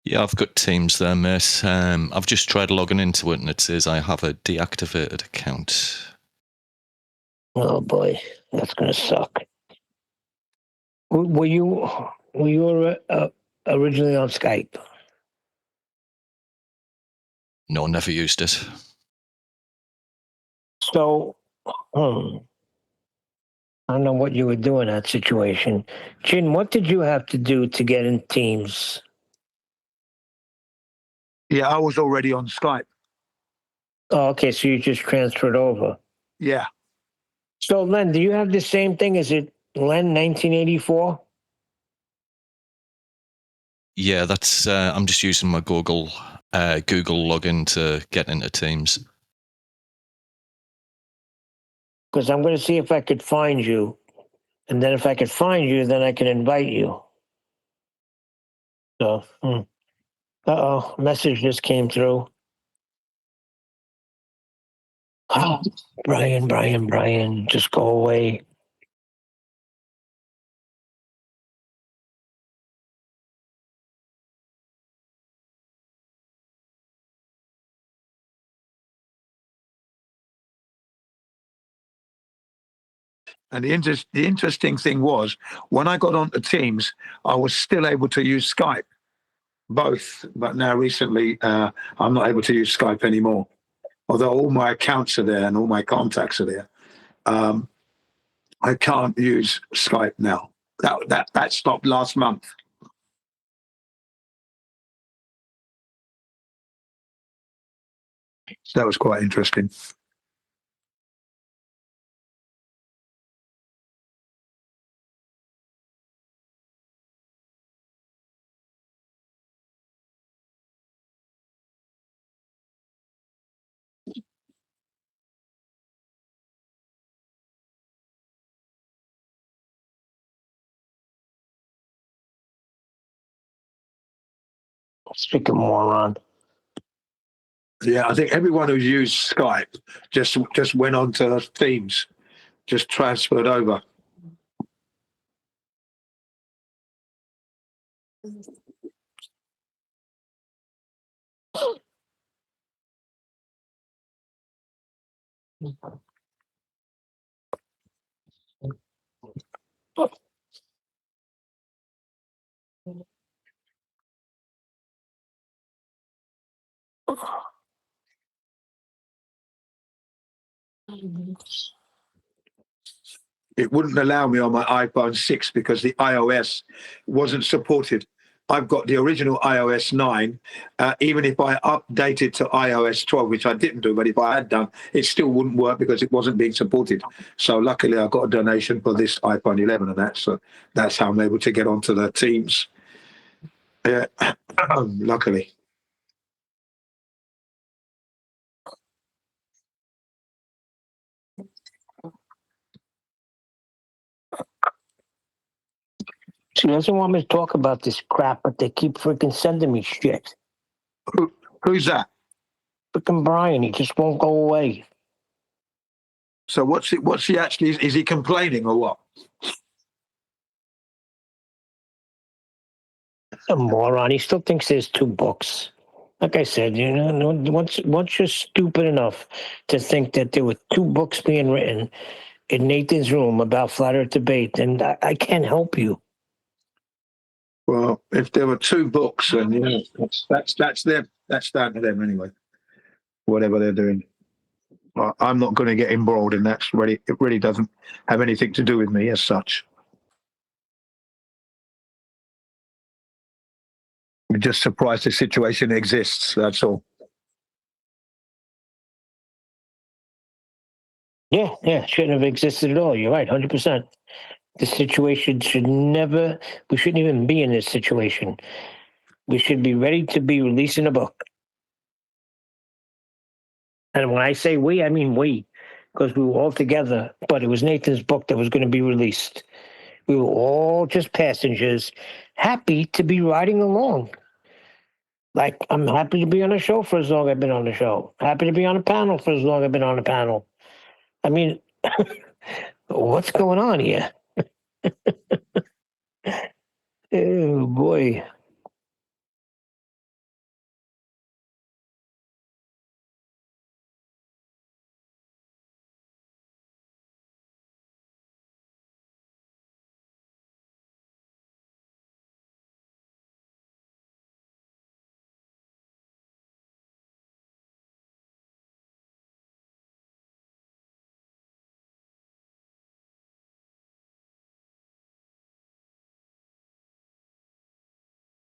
Yeah, I've got Teams there, mate. I've just tried logging into it, and it says I have a deactivated account. Oh, boy. That's going to suck. Were you originally on Skype? No, never used it. So, I don't know what you would do in that situation. Jin, what did you have to do to get in Teams? Yeah, I was already on Skype. Oh, okay, so you just transferred over. Yeah. So, Len, do you have the same thing? Is it Len 1984? Yeah, that's. I'm just using my Google login to get into Teams. Because I'm going to see if I could find you. And then if I could find you, then I can invite you. So, uh-oh, message just came through. Oh, Brian, just go away. And the interesting thing was, when I got onto Teams, I was still able to use Skype, both. But now recently, I'm not able to use Skype anymore. Although all my accounts are there and all my contacts are there, I can't use Skype now. That stopped last month. So that was quite interesting. Freaking moron. Yeah, I think everyone who's used Skype just went on to Teams, just transferred over. It wouldn't allow me on my iPhone 6 because the iOS wasn't supported. I've got the original iOS 9. Even if I updated to iOS 12, which I didn't do, but if I had done, it still wouldn't work because it wasn't being supported. So luckily, I got a donation for this iPhone 11 and that. So that's how I'm able to get onto the Teams. Yeah, luckily. She doesn't want me to talk about this crap, but they keep freaking sending me shit. Who's that? Freaking Brian, he just won't go away. So what's he actually? Is he complaining or what? A moron. He still thinks there's two books. Like I said, once you're stupid enough to think that there were two books being written in Nathan's room about flat Earth debate, then I can't help you. Well, if there were two books, then that's down to them anyway. Whatever they're doing, I'm not going to get embroiled in that. It really doesn't have anything to do with me as such. I'm just surprised the situation exists. That's all. Yeah, shouldn't have existed at all. You're right, 100%. The situation should never. We shouldn't even be in this situation. We should be ready to be releasing a book. And when I say we, I mean we, because we were all together, but it was Nathan's book that was going to be released. We were all just passengers, happy to be riding along. Like, I'm happy to be on a show for as long as I've been on the show. Happy to be on a panel for as long as I've been on a panel. I mean, what's going on here? Oh, boy.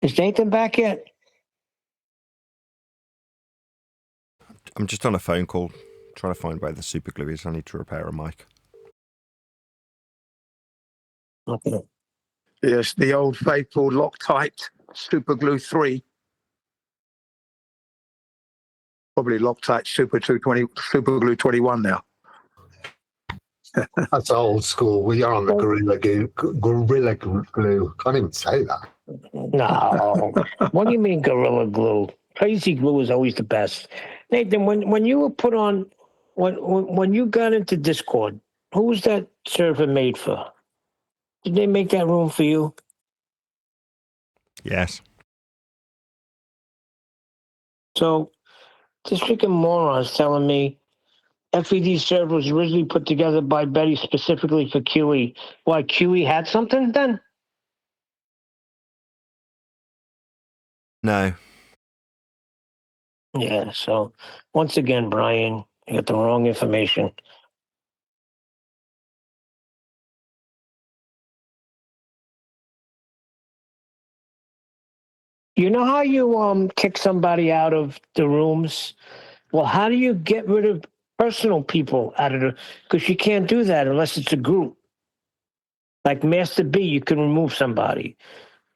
Is Nathan back yet? I'm just on a phone call trying to find where the super glue is. I need to repair a mic. Okay. Yes, the old faithful Loctite Super Glue 3. Probably Loctite Super 220, Super Glue 21 now. That's old school. We are on the Gorilla Glue. Can't even say that. No. What do you mean Gorilla Glue? Crazy Glue is always the best. Nathan, when you were put on, when you got into Discord, who was that server made for? Did they make that room for you? Yes. So this freaking moron's telling me FED server was originally put together by Betty specifically for QE. Why, QE had something then? No. Yeah, so once again, Brian, you got the wrong information. You know how you kick somebody out of the rooms? Well, how do you get rid of personal people out of the? Because you can't do that unless it's a group. Like Master B, you can remove somebody,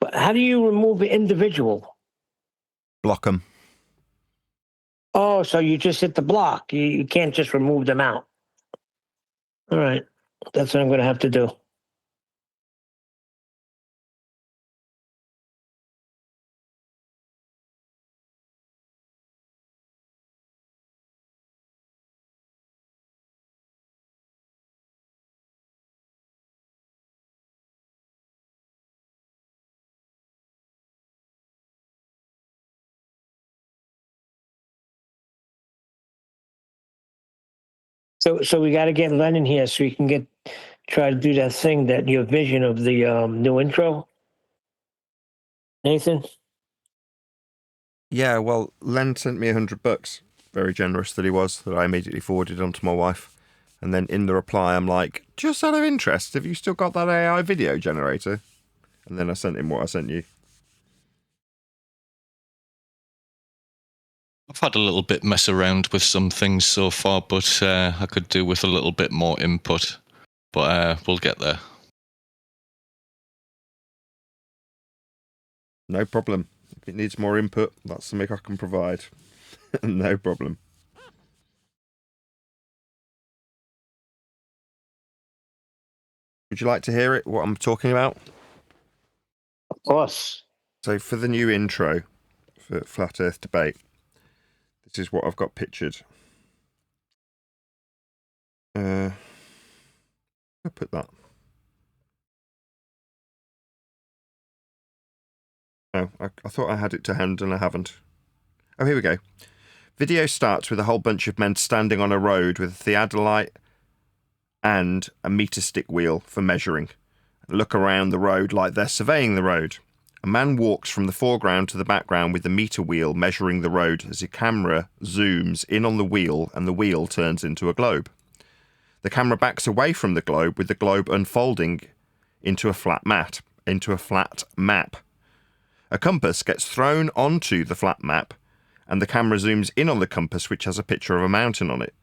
but how do you remove an individual? Block them. Oh, so you just hit the block. You can't just remove them out. All right, that's what I'm going to have to do. So we got to get Len in here so we can try to do that thing, that your vision of the new intro. Nathan? Yeah, well, Len sent me $100. Very generous that he was, that I immediately forwarded on to my wife. And then in the reply, I'm like, just out of interest, have you still got that AI video generator? And then I sent him what I sent you. I've had a little bit mess around with some things so far, but I could do with a little bit more input. But we'll get there. No problem. If it needs more input, that's something I can provide. No problem. Would you like to hear it, what I'm talking about? Of course. So for the new intro for Flat Earth Debate, this is what I've got pictured. I'll put that. Oh, I thought I had it to hand and I haven't. Oh, here we go. Video starts with a whole bunch of men standing on a road with a theodolite and a meter stick wheel for measuring. Look around the road like they're surveying the road. A man walks from the foreground to the background with the meter wheel measuring the road as a camera zooms in on the wheel and the wheel turns into a globe. The camera backs away from the globe with the globe unfolding into a flat map. A compass gets thrown onto the flat map and the camera zooms in on the compass, which has a picture of a mountain on it.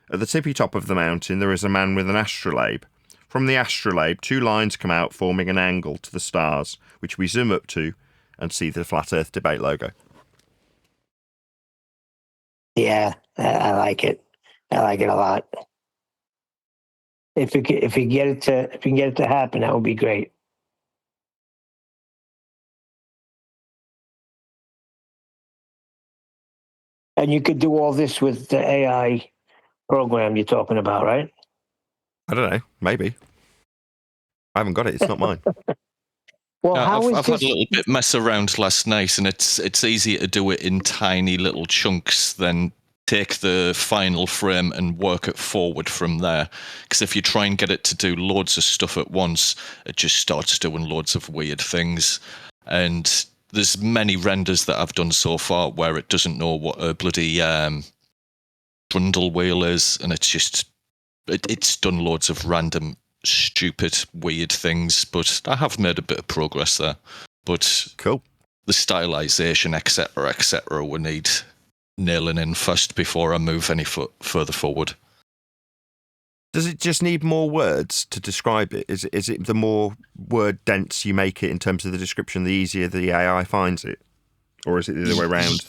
At the tippy top of the mountain there is a man with an astrolabe. From the astrolabe, two lines come out forming an angle to the stars, which we zoom up to and see the Flat Earth Debate logo. Yeah, I like it. I like it a lot. If you can get it to happen, that would be great. And you could do all this with the AI program you're talking about, right? I don't know, maybe. I haven't got it, it's not mine. Well, I've had a little bit mess around last night, and it's easier to do it in tiny little chunks than take the final frame and work it forward from there. Because if you try and get it to do loads of stuff at once, it just starts doing loads of weird things. And there's many renders that I've done so far where it doesn't know what a bloody trundle wheel is, and it's done loads of random, stupid, weird things. But I have made a bit of progress there. But cool. The stylization, etc., we need nailing in first before I move any further forward. Does it just need more words to describe it? Is it the more word dense you make it in terms of the description, the easier the AI finds it? Or is it the other way around?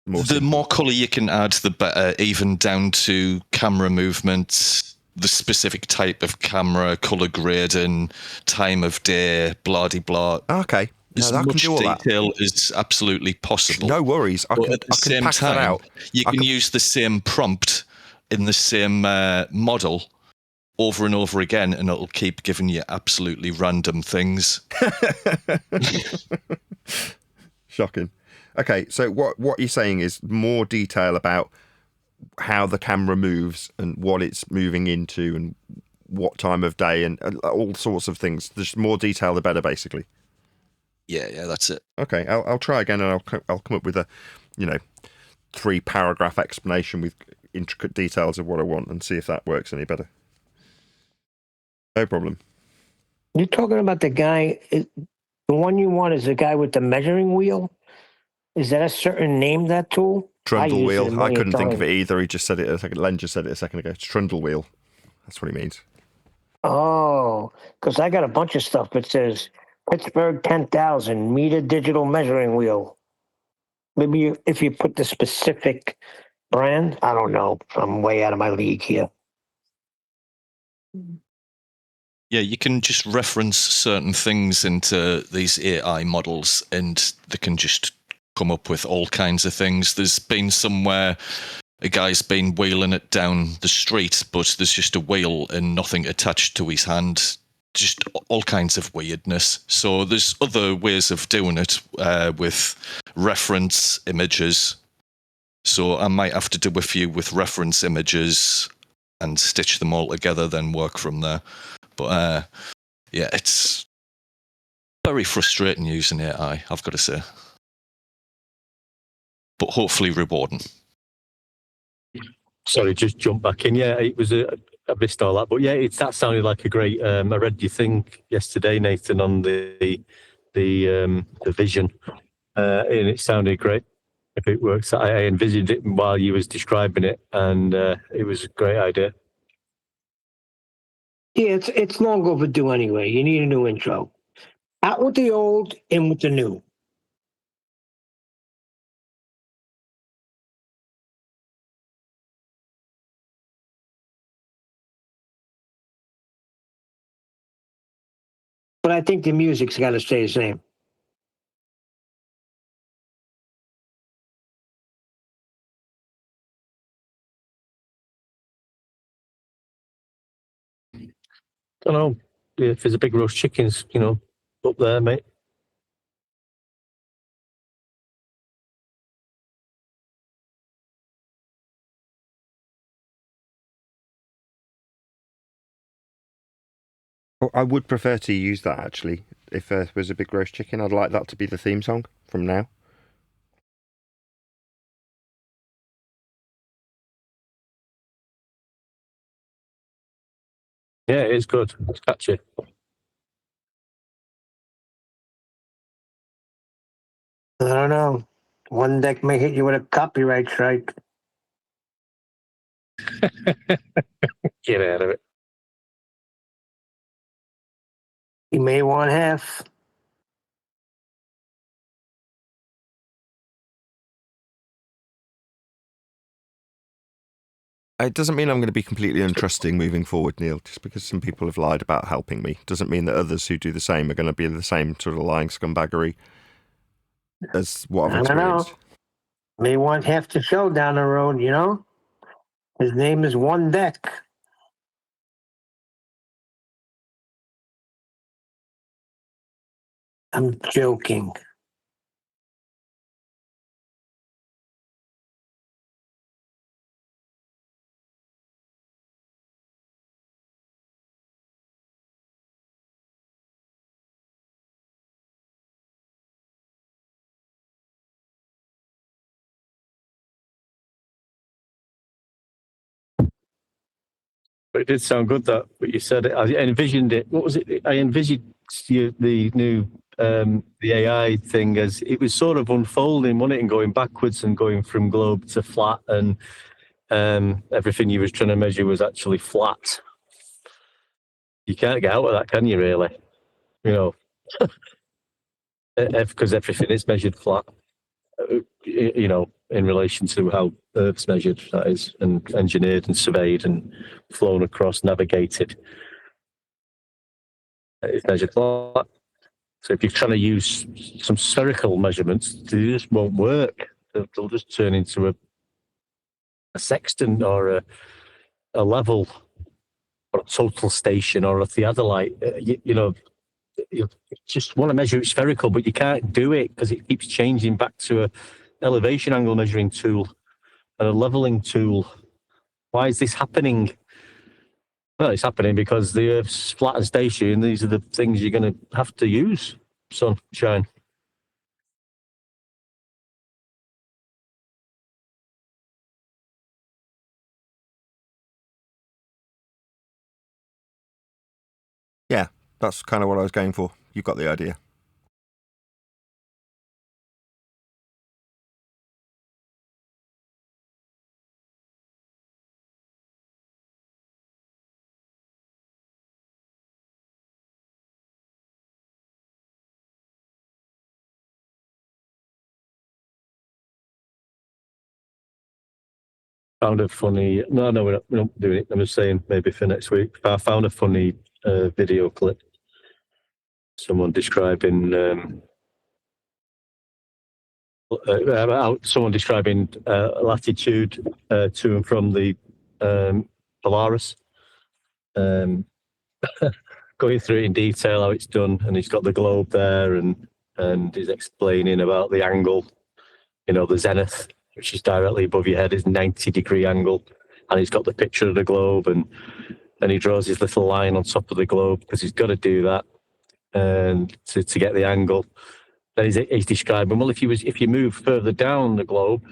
The more colour you can add, the better, even down to camera movement, the specific type of camera, colour grading, time of day, blah-de-blah. Okay. No, As I much can do all that. detail as absolutely possible. No worries. I can pass that out. You can use the same prompt in the same model over and over again, and it'll keep giving you absolutely random things. Shocking. Okay, so what you're saying is more detail about how the camera moves and what it's moving into and what time of day and all sorts of things. There's more detail, the better, basically. Yeah, that's it. Okay, I'll try again, and I'll come up with a, 3-paragraph explanation with intricate details of what I want, and see if that works any better. No problem. You're talking about the guy. The one you want is the guy with the measuring wheel. Is that a certain name? That tool? Trundle wheel. I million couldn't think of times. it either. He just said it a second. Len just said it a second ago. It's trundle wheel. That's what he means. Oh, because I got a bunch of stuff that says Pittsburgh 10,000 meter digital measuring wheel. Maybe if you put the specific brand, I don't know. I'm way out of my league here. Yeah, you can just reference certain things into these AI models, and they can just come up with all kinds of things. There's been somewhere a guy's been wheeling it down the street, but there's just a wheel and nothing attached to his hand. Just all kinds of weirdness. So there's other ways of doing it with reference images. So I might have to do a few with reference images and stitch them all together, then work from there. But yeah, it's very frustrating using AI, I've got to say. But hopefully rewarding. Sorry, just jump back in. Yeah, it was I missed all that, but yeah, that sounded like a great. I read your thing yesterday, Nathan, on the vision, and it sounded great. If it works, I envisaged it while you was describing it, and it was a great idea. Yeah, it's long overdue anyway. You need a new intro. Out with the old, in with the new. But I think the music's got to stay the same. Don't know if there's a big roast chickens, up there, mate. Well, I would prefer to use that, actually. If there was a big roast chicken, I'd like that to be the theme song from now. Yeah, it is good. It's catchy. I don't know. One deck may hit you with a copyright strike. Get out of it. You may want half. It doesn't mean I'm going to be completely untrusting moving forward, Neil. Just because some people have lied about helping me doesn't mean that others who do the same are going to be the same sort of lying scumbaggery as what I've I don't know. experienced. May want half the show down the road, His name is One Deck. I'm joking. But it did sound good, that what you said. I envisioned it. What was it? I envisioned the new the AI thing as it was sort of unfolding, wasn't it, and going backwards and going from globe to flat, and everything you was trying to measure was actually flat. You can't get out of that, can you? Really? Because everything is measured flat. In relation to how Earth's measured, that is, and engineered and surveyed and flown across, navigated. It's measured flat. So if you're trying to use some spherical measurements, they just won't work. They'll just turn into a sextant or a level or a total station or a theodolite. You just want to measure it spherical, but you can't do it because it keeps changing back to a elevation angle measuring tool. and a leveling tool. Why is this happening? Well, it's happening because the Earth's flat and stationary, and these are the things you're going to have to use. Sunshine. Yeah, that's kind of what I was going for. You've got the idea. Found a funny. No, we're not doing it. I'm just saying maybe for next week. I found a funny video clip. Someone describing latitude to and from the Polaris. Going through it in detail how it's done, and he's got the globe there, and he's explaining about the angle. The zenith, which is directly above your head, is 90-degree angle, and he's got the picture of the globe, and then he draws his little line on top of the globe because he's got to do that and to get the angle. Then he's describing, well, if you move further down the globe,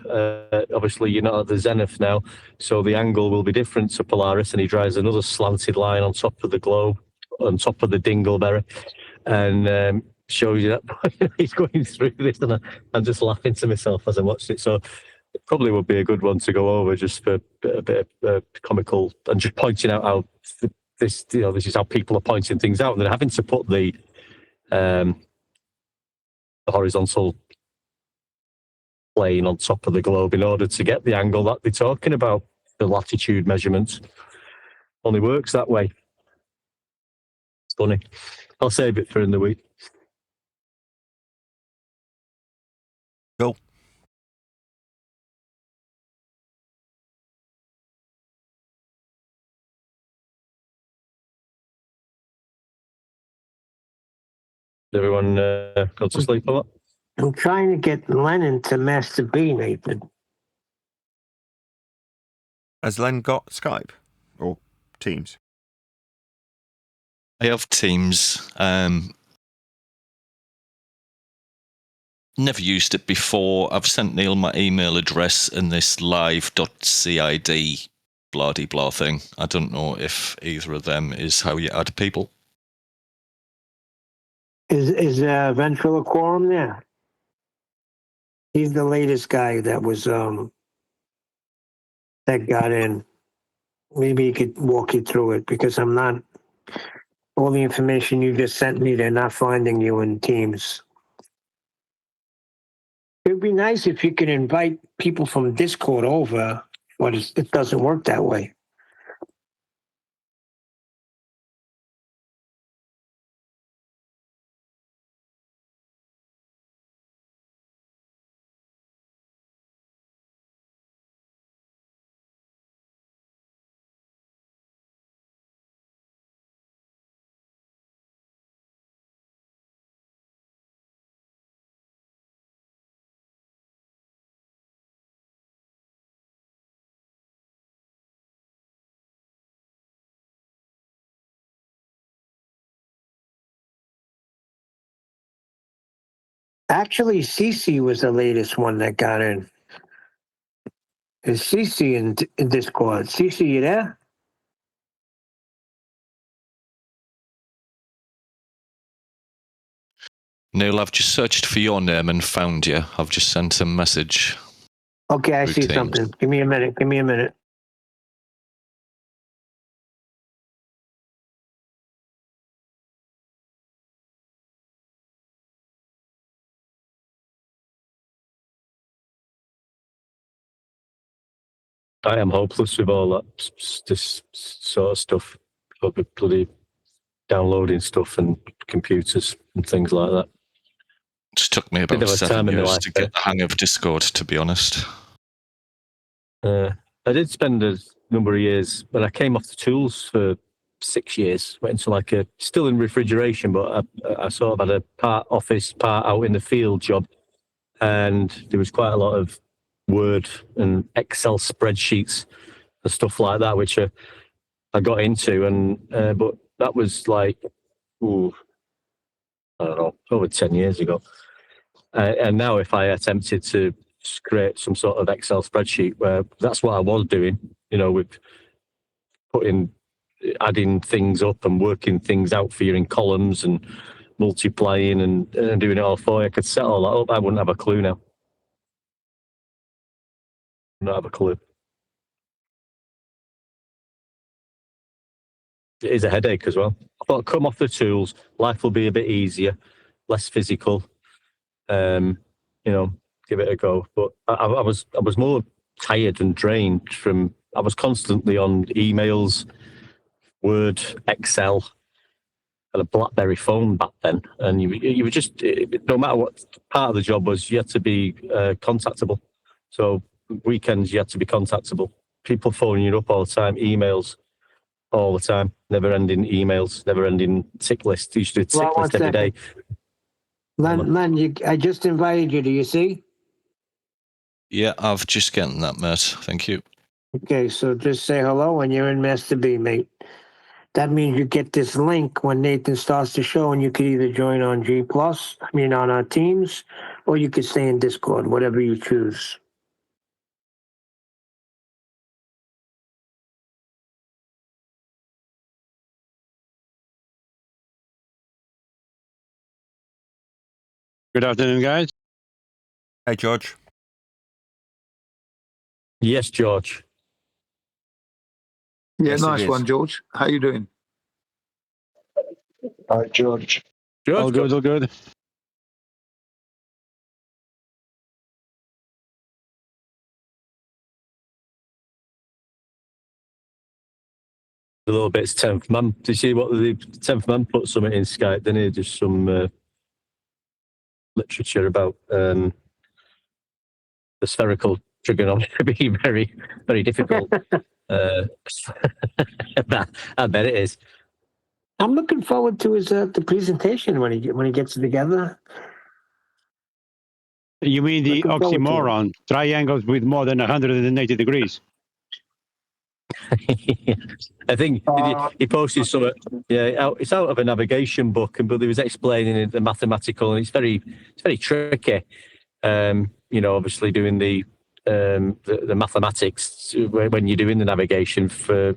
obviously you're not at the zenith now, so the angle will be different to Polaris, and he draws another slanted line on top of the globe, on top of the dingleberry, and shows you that he's going through this, and I'm just laughing to myself as I watched it. So it probably would be a good one to go over just for a bit of comical, and just pointing out how this is how people are pointing things out, and they're having to put the horizontal plane on top of the globe in order to get the angle that they're talking about. The latitude measurements only works that way. It's funny. I'll save it for in the week. Cool. Everyone go to sleep or what? I'm trying to get Lennon to Master B, Nathan. Has Len got Skype or Teams? I have Teams. Never used it before. I've sent Neil my email address and this live.cid blah-de-blah thing. I don't know if either of them is how you add people. Is Ventriloquorum there? He's the latest guy that was that got in. Maybe he could walk you through it, because I'm not. All the information you just sent me, they're not finding you in Teams. It would be nice if you could invite people from Discord over, but it doesn't work that way. Actually, Cece was the latest one that got in. Is Cece in Discord? Cece, you there? Neil, I've just searched for your name and found you. I've just sent a message. Okay, I see Teams. something. Give me a minute. I am hopeless with all that this sort of stuff. Bloody downloading stuff and computers and things like that. It just took me about 7 years to get the hang of Discord, to be honest. I did spend a number of years, but I came off the tools for 6 years. Went into still in refrigeration, but I sort of had a part office, part out in the field job, and there was quite a lot of Word and Excel spreadsheets and stuff like that, which I got into, and but that was like, I don't know, over 10 years ago. And now if I attempted to create some sort of Excel spreadsheet, where that's what I was doing, with adding things up and working things out for you in columns and multiplying and doing it all for you, I could set all that up. I wouldn't have a clue now. Not have a clue. It is a headache as well. I thought, come off the tools, life will be a bit easier, less physical. Give it a go. But I was more tired and drained from. I was constantly on emails, Word, Excel, and a BlackBerry phone back then, and you were just, no matter what part of the job was, you had to be contactable. So weekends you had to be contactable. People phoning you up all the time, emails all the time, never-ending emails, never-ending tick list. You used to do a tick list every day. Len, I just invited you. Do you see? Yeah, I've just gotten that, mate. Thank you. Okay, so just say hello when you're in Master B, mate. That means you get this link when Nathan starts the show, and you can either join on G+, on our Teams, or you can stay in Discord, whatever you choose. Good afternoon, guys. Hey, George. Yes, George. Yeah, Yes, it nice is. one, George. How you doing? Hi, George. All good, all good. A little bit's 10th man. Did you see what the 10th man put something in Skype? Didn't he? Just some literature about the spherical trigonometry being very, very difficult. I bet it is. I'm looking forward to his the presentation when he gets it together. You mean the Looking forward to it. oxymoron, triangles with more than 180 degrees? I think he posted something. Yeah, it's out of a navigation book, but he was explaining it, the mathematical, and it's very tricky. Obviously doing the mathematics when you're doing the navigation for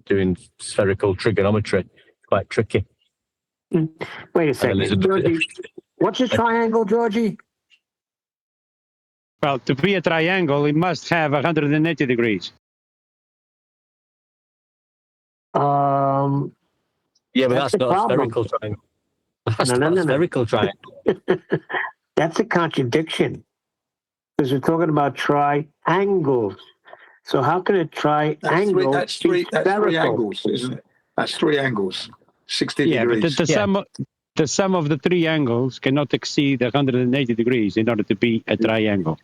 doing spherical trigonometry. It's quite tricky. Wait a second, Georgie. What's a triangle, Georgie? Well, to be a triangle, it must have 180 degrees. Yeah, but that's not a problem. spherical triangle. That's No, not no, a spherical triangle. That's a contradiction. Because we're talking about triangles. So how can a triangle That's three spherical? angles, isn't it? That's three angles, 60 Yeah, degrees. but the sum of the three angles cannot exceed 180 degrees in order to be a triangle.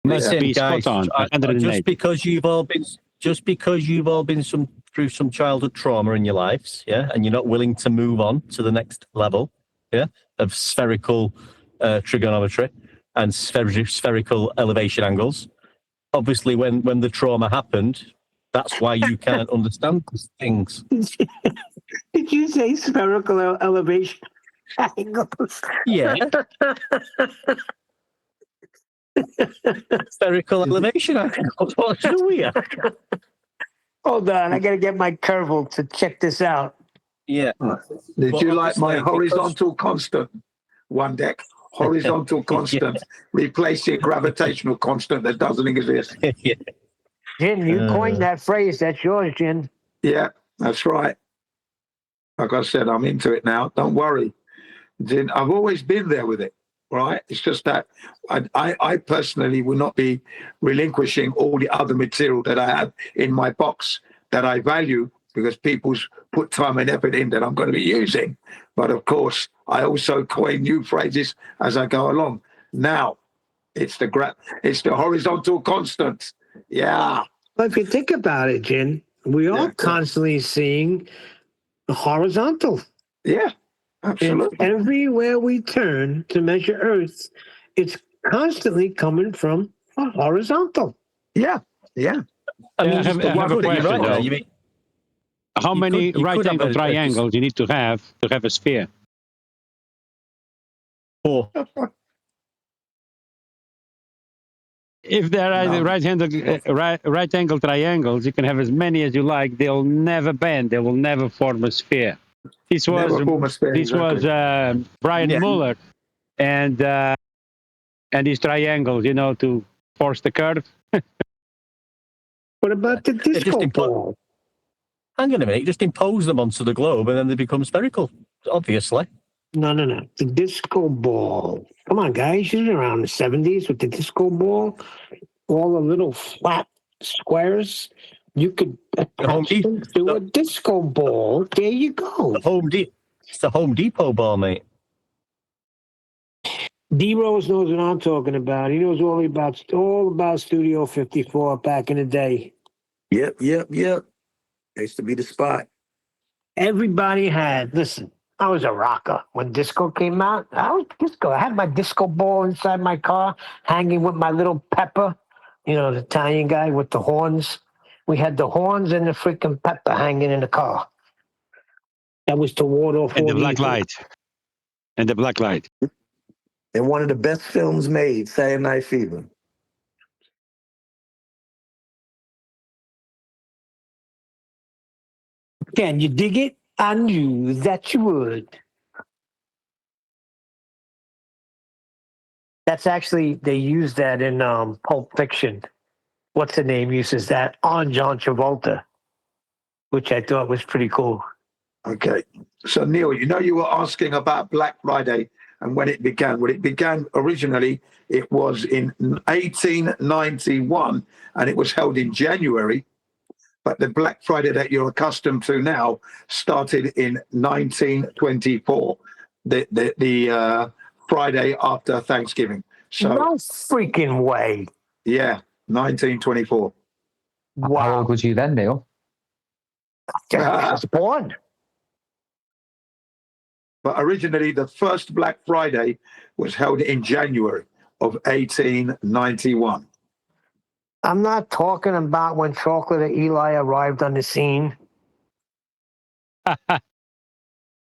Must Listen, be guys, spot on, 180. just because you've all been through some childhood trauma in your lives, yeah, and you're not willing to move on to the next level, yeah, of spherical trigonometry and spherical elevation angles. Obviously, when the trauma happened, that's why you can't understand these things. Did you say spherical elevation angles? Yeah. Spherical elevation angles. What's weird? Hold on, I gotta get my curval to check this out. Yeah. Did you Well, like my obviously, horizontal constant? One deck, horizontal constant, replacing gravitational constant that doesn't exist. Yeah. Jin, you coined that phrase. That's yours, Jin. Yeah, that's right. Like I said, I'm into it now. Don't worry. Jin, I've always been there with it, right? It's just that I personally will not be relinquishing all the other material that I have in my box that I value, because people's put time and effort in that I'm going to be using. But of course, I also coin new phrases as I go along. Now, it's the horizontal constant. Yeah. But if you think about it, Jin, we are constantly seeing the horizontal. Yeah, absolutely. Everywhere we turn to measure Earth, it's constantly coming from Horizontal. Yeah. I mean, I have a you're question, right there. though. You mean, How You many could- you could have right-angle a- triangles you need to have a sphere? 4. If there are No. right-angle triangles, you can have as many as you like. They'll never bend. They will never form a sphere. This was Never form a sphere, exactly. Brian Yeah. Muller and his triangles, to force the curve. What about the It just disco impl- ball? Hang on a minute. Just impose them onto the globe, and then they become spherical. Obviously. No. The disco ball. Come on, guys. You're around the 70s with the disco ball. All the little flat squares. You could Home attach them to Depot. a disco ball. There you go. It's the Home Depot ball, mate. D-Rose knows what I'm talking about. He knows all about Studio 54 back in the day. Yep. Used to be the spot. Everybody listen, I was a rocker. When disco came out, I was disco. I had my disco ball inside my car, hanging with my little Pepper, the Italian guy with the horns. We had the horns and the freaking Pepper hanging in the car. That was to ward off And all the black evil. light. And the black light. And one of the best films made, Saturday Night Fever. Can you dig it? I knew that you would. That's actually, they use that in Pulp Fiction. What's the name uses that on John Travolta, which I thought was pretty cool. Okay. So, Neil, you were asking about Black Friday and when it began. Well, it began originally, it was in 1891, and it was held in January. But the Black Friday that you're accustomed to now started in 1924, the Friday after Thanksgiving. So, No freaking way. yeah, 1924. How Wow. old was you then, Neil? I was born. But originally, the first Black Friday was held in January of 1891. I'm not talking about when Chocolate and Eli arrived on the scene.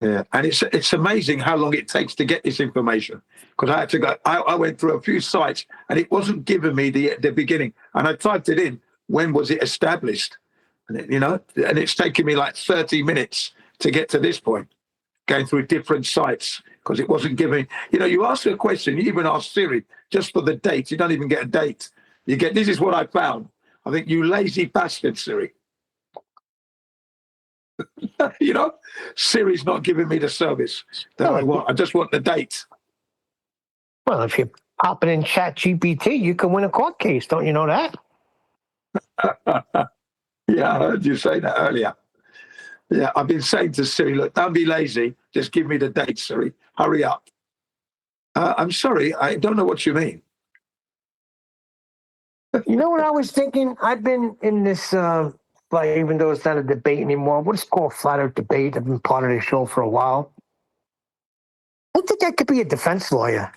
Yeah, and it's amazing how long it takes to get this information, because I had to go. I went through a few sites and it wasn't giving me the beginning, and I typed it in. When was it established? And and it's taken me like 30 minutes to get to this point, going through different sites because it wasn't giving. You ask a question, you even ask Siri just for the date. You don't even get a date. You get, this is what I found. I think, you lazy bastard, Siri. Siri's not giving me the service that I want. I just want the date. Well, if you pop it in Chat GPT, you can win a court case. Don't you know that? Yeah, I heard you say that earlier. Yeah, I've been saying to Siri, look, don't be lazy. Just give me the date, Siri. Hurry up. I'm sorry, I don't know what you mean. You know what I was thinking? I've been in this, even though it's not a debate anymore, what's called flat earth debate. I've been part of the show for a while. I think I could be a defense lawyer.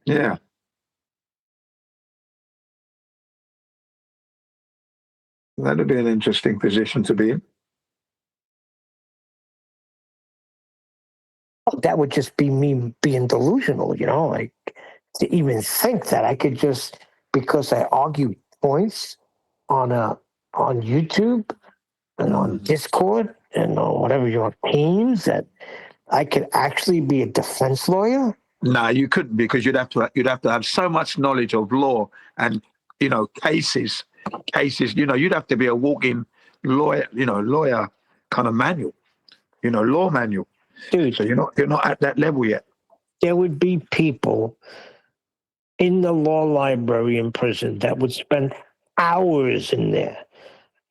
Yeah. That'd be an interesting position to be in. That would just be me being delusional, like to even think that I could just, because I argue points on YouTube and on Discord and on whatever your teams, that I could actually be a defense lawyer. No, you couldn't, because you'd have to have so much knowledge of law and cases. You'd have to be a walking lawyer kind of manual, law manual. Dude, So you're not at that level yet. there would be people in the law library in prison that would spend hours in there.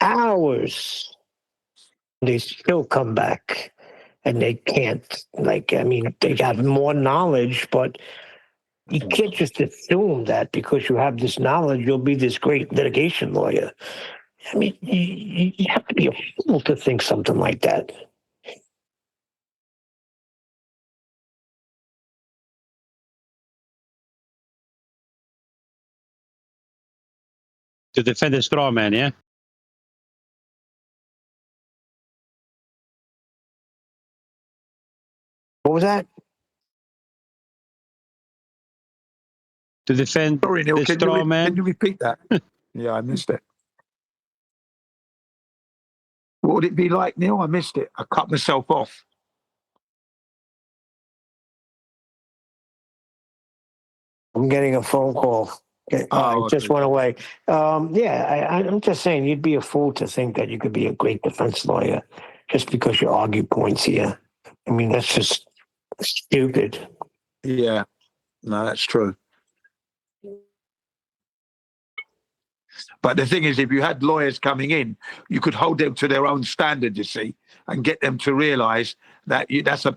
Hours. They still come back and they can't. They have more knowledge, but you can't just assume that because you have this knowledge, you'll be this great litigation lawyer. You have to be a fool to think something like that. To defend a straw man, yeah? What was that? To defend Sorry, Neil. the straw Can man? you repeat that? Yeah, I missed it. What would it be like, Neil? I missed it. I cut myself off. I'm getting a phone call. Okay, Oh, it just okay. went away. I'm just saying, you'd be a fool to think that you could be a great defense lawyer just because you argue points here. I mean, that's just stupid. Yeah, no, that's true. But the thing is, if you had lawyers coming in, you could hold them to their own standard, you see, and get them to realise that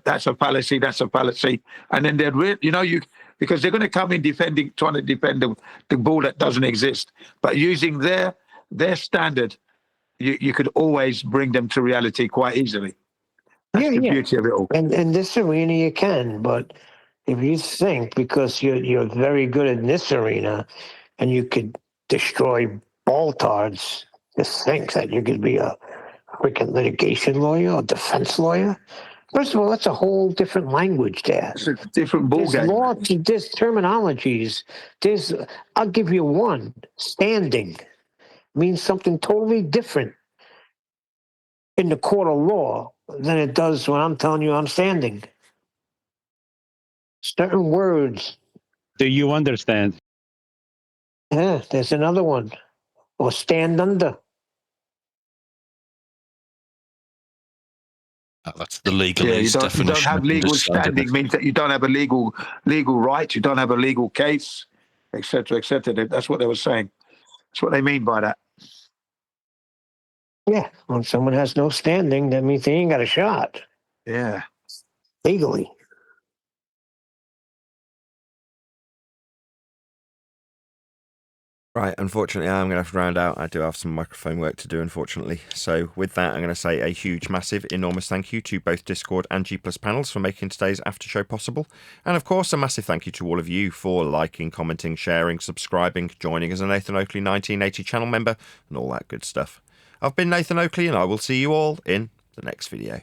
that's a fallacy, and then they'd because they're going to come in trying to defend the ball that doesn't exist, but using their standard, you could always bring them to reality quite easily. That's the beauty of it all. And in this arena, you can, but if you think because you're very good in this arena, and you could destroy boltards, just think that you could be a freaking litigation lawyer or defense lawyer. First of all, that's a whole different language there. It's a different ball There's game. there's terminologies. I'll give you one. Standing means something totally different in the court of law than it does when I'm telling you I'm standing. Certain words. Do you understand? Yeah, there's another one. Or stand under. That's the Yeah, legalese you definition. don't have of legal understanding. standing means that you don't have a legal right, you don't have a legal case, etc., etc. That's what they were saying. That's what they mean by that. Yeah, when someone has no standing, that means they ain't got a shot Yeah. legally. Right, unfortunately, I'm going to have to round out. I do have some microphone work to do, unfortunately. So with that, I'm going to say a huge, massive, enormous thank you to both Discord and G Plus panels for making today's after show possible. And of course, a massive thank you to all of you for liking, commenting, sharing, subscribing, joining as a Nathan Oakley 1980 channel member, and all that good stuff. I've been Nathan Oakley, and I will see you all in the next video.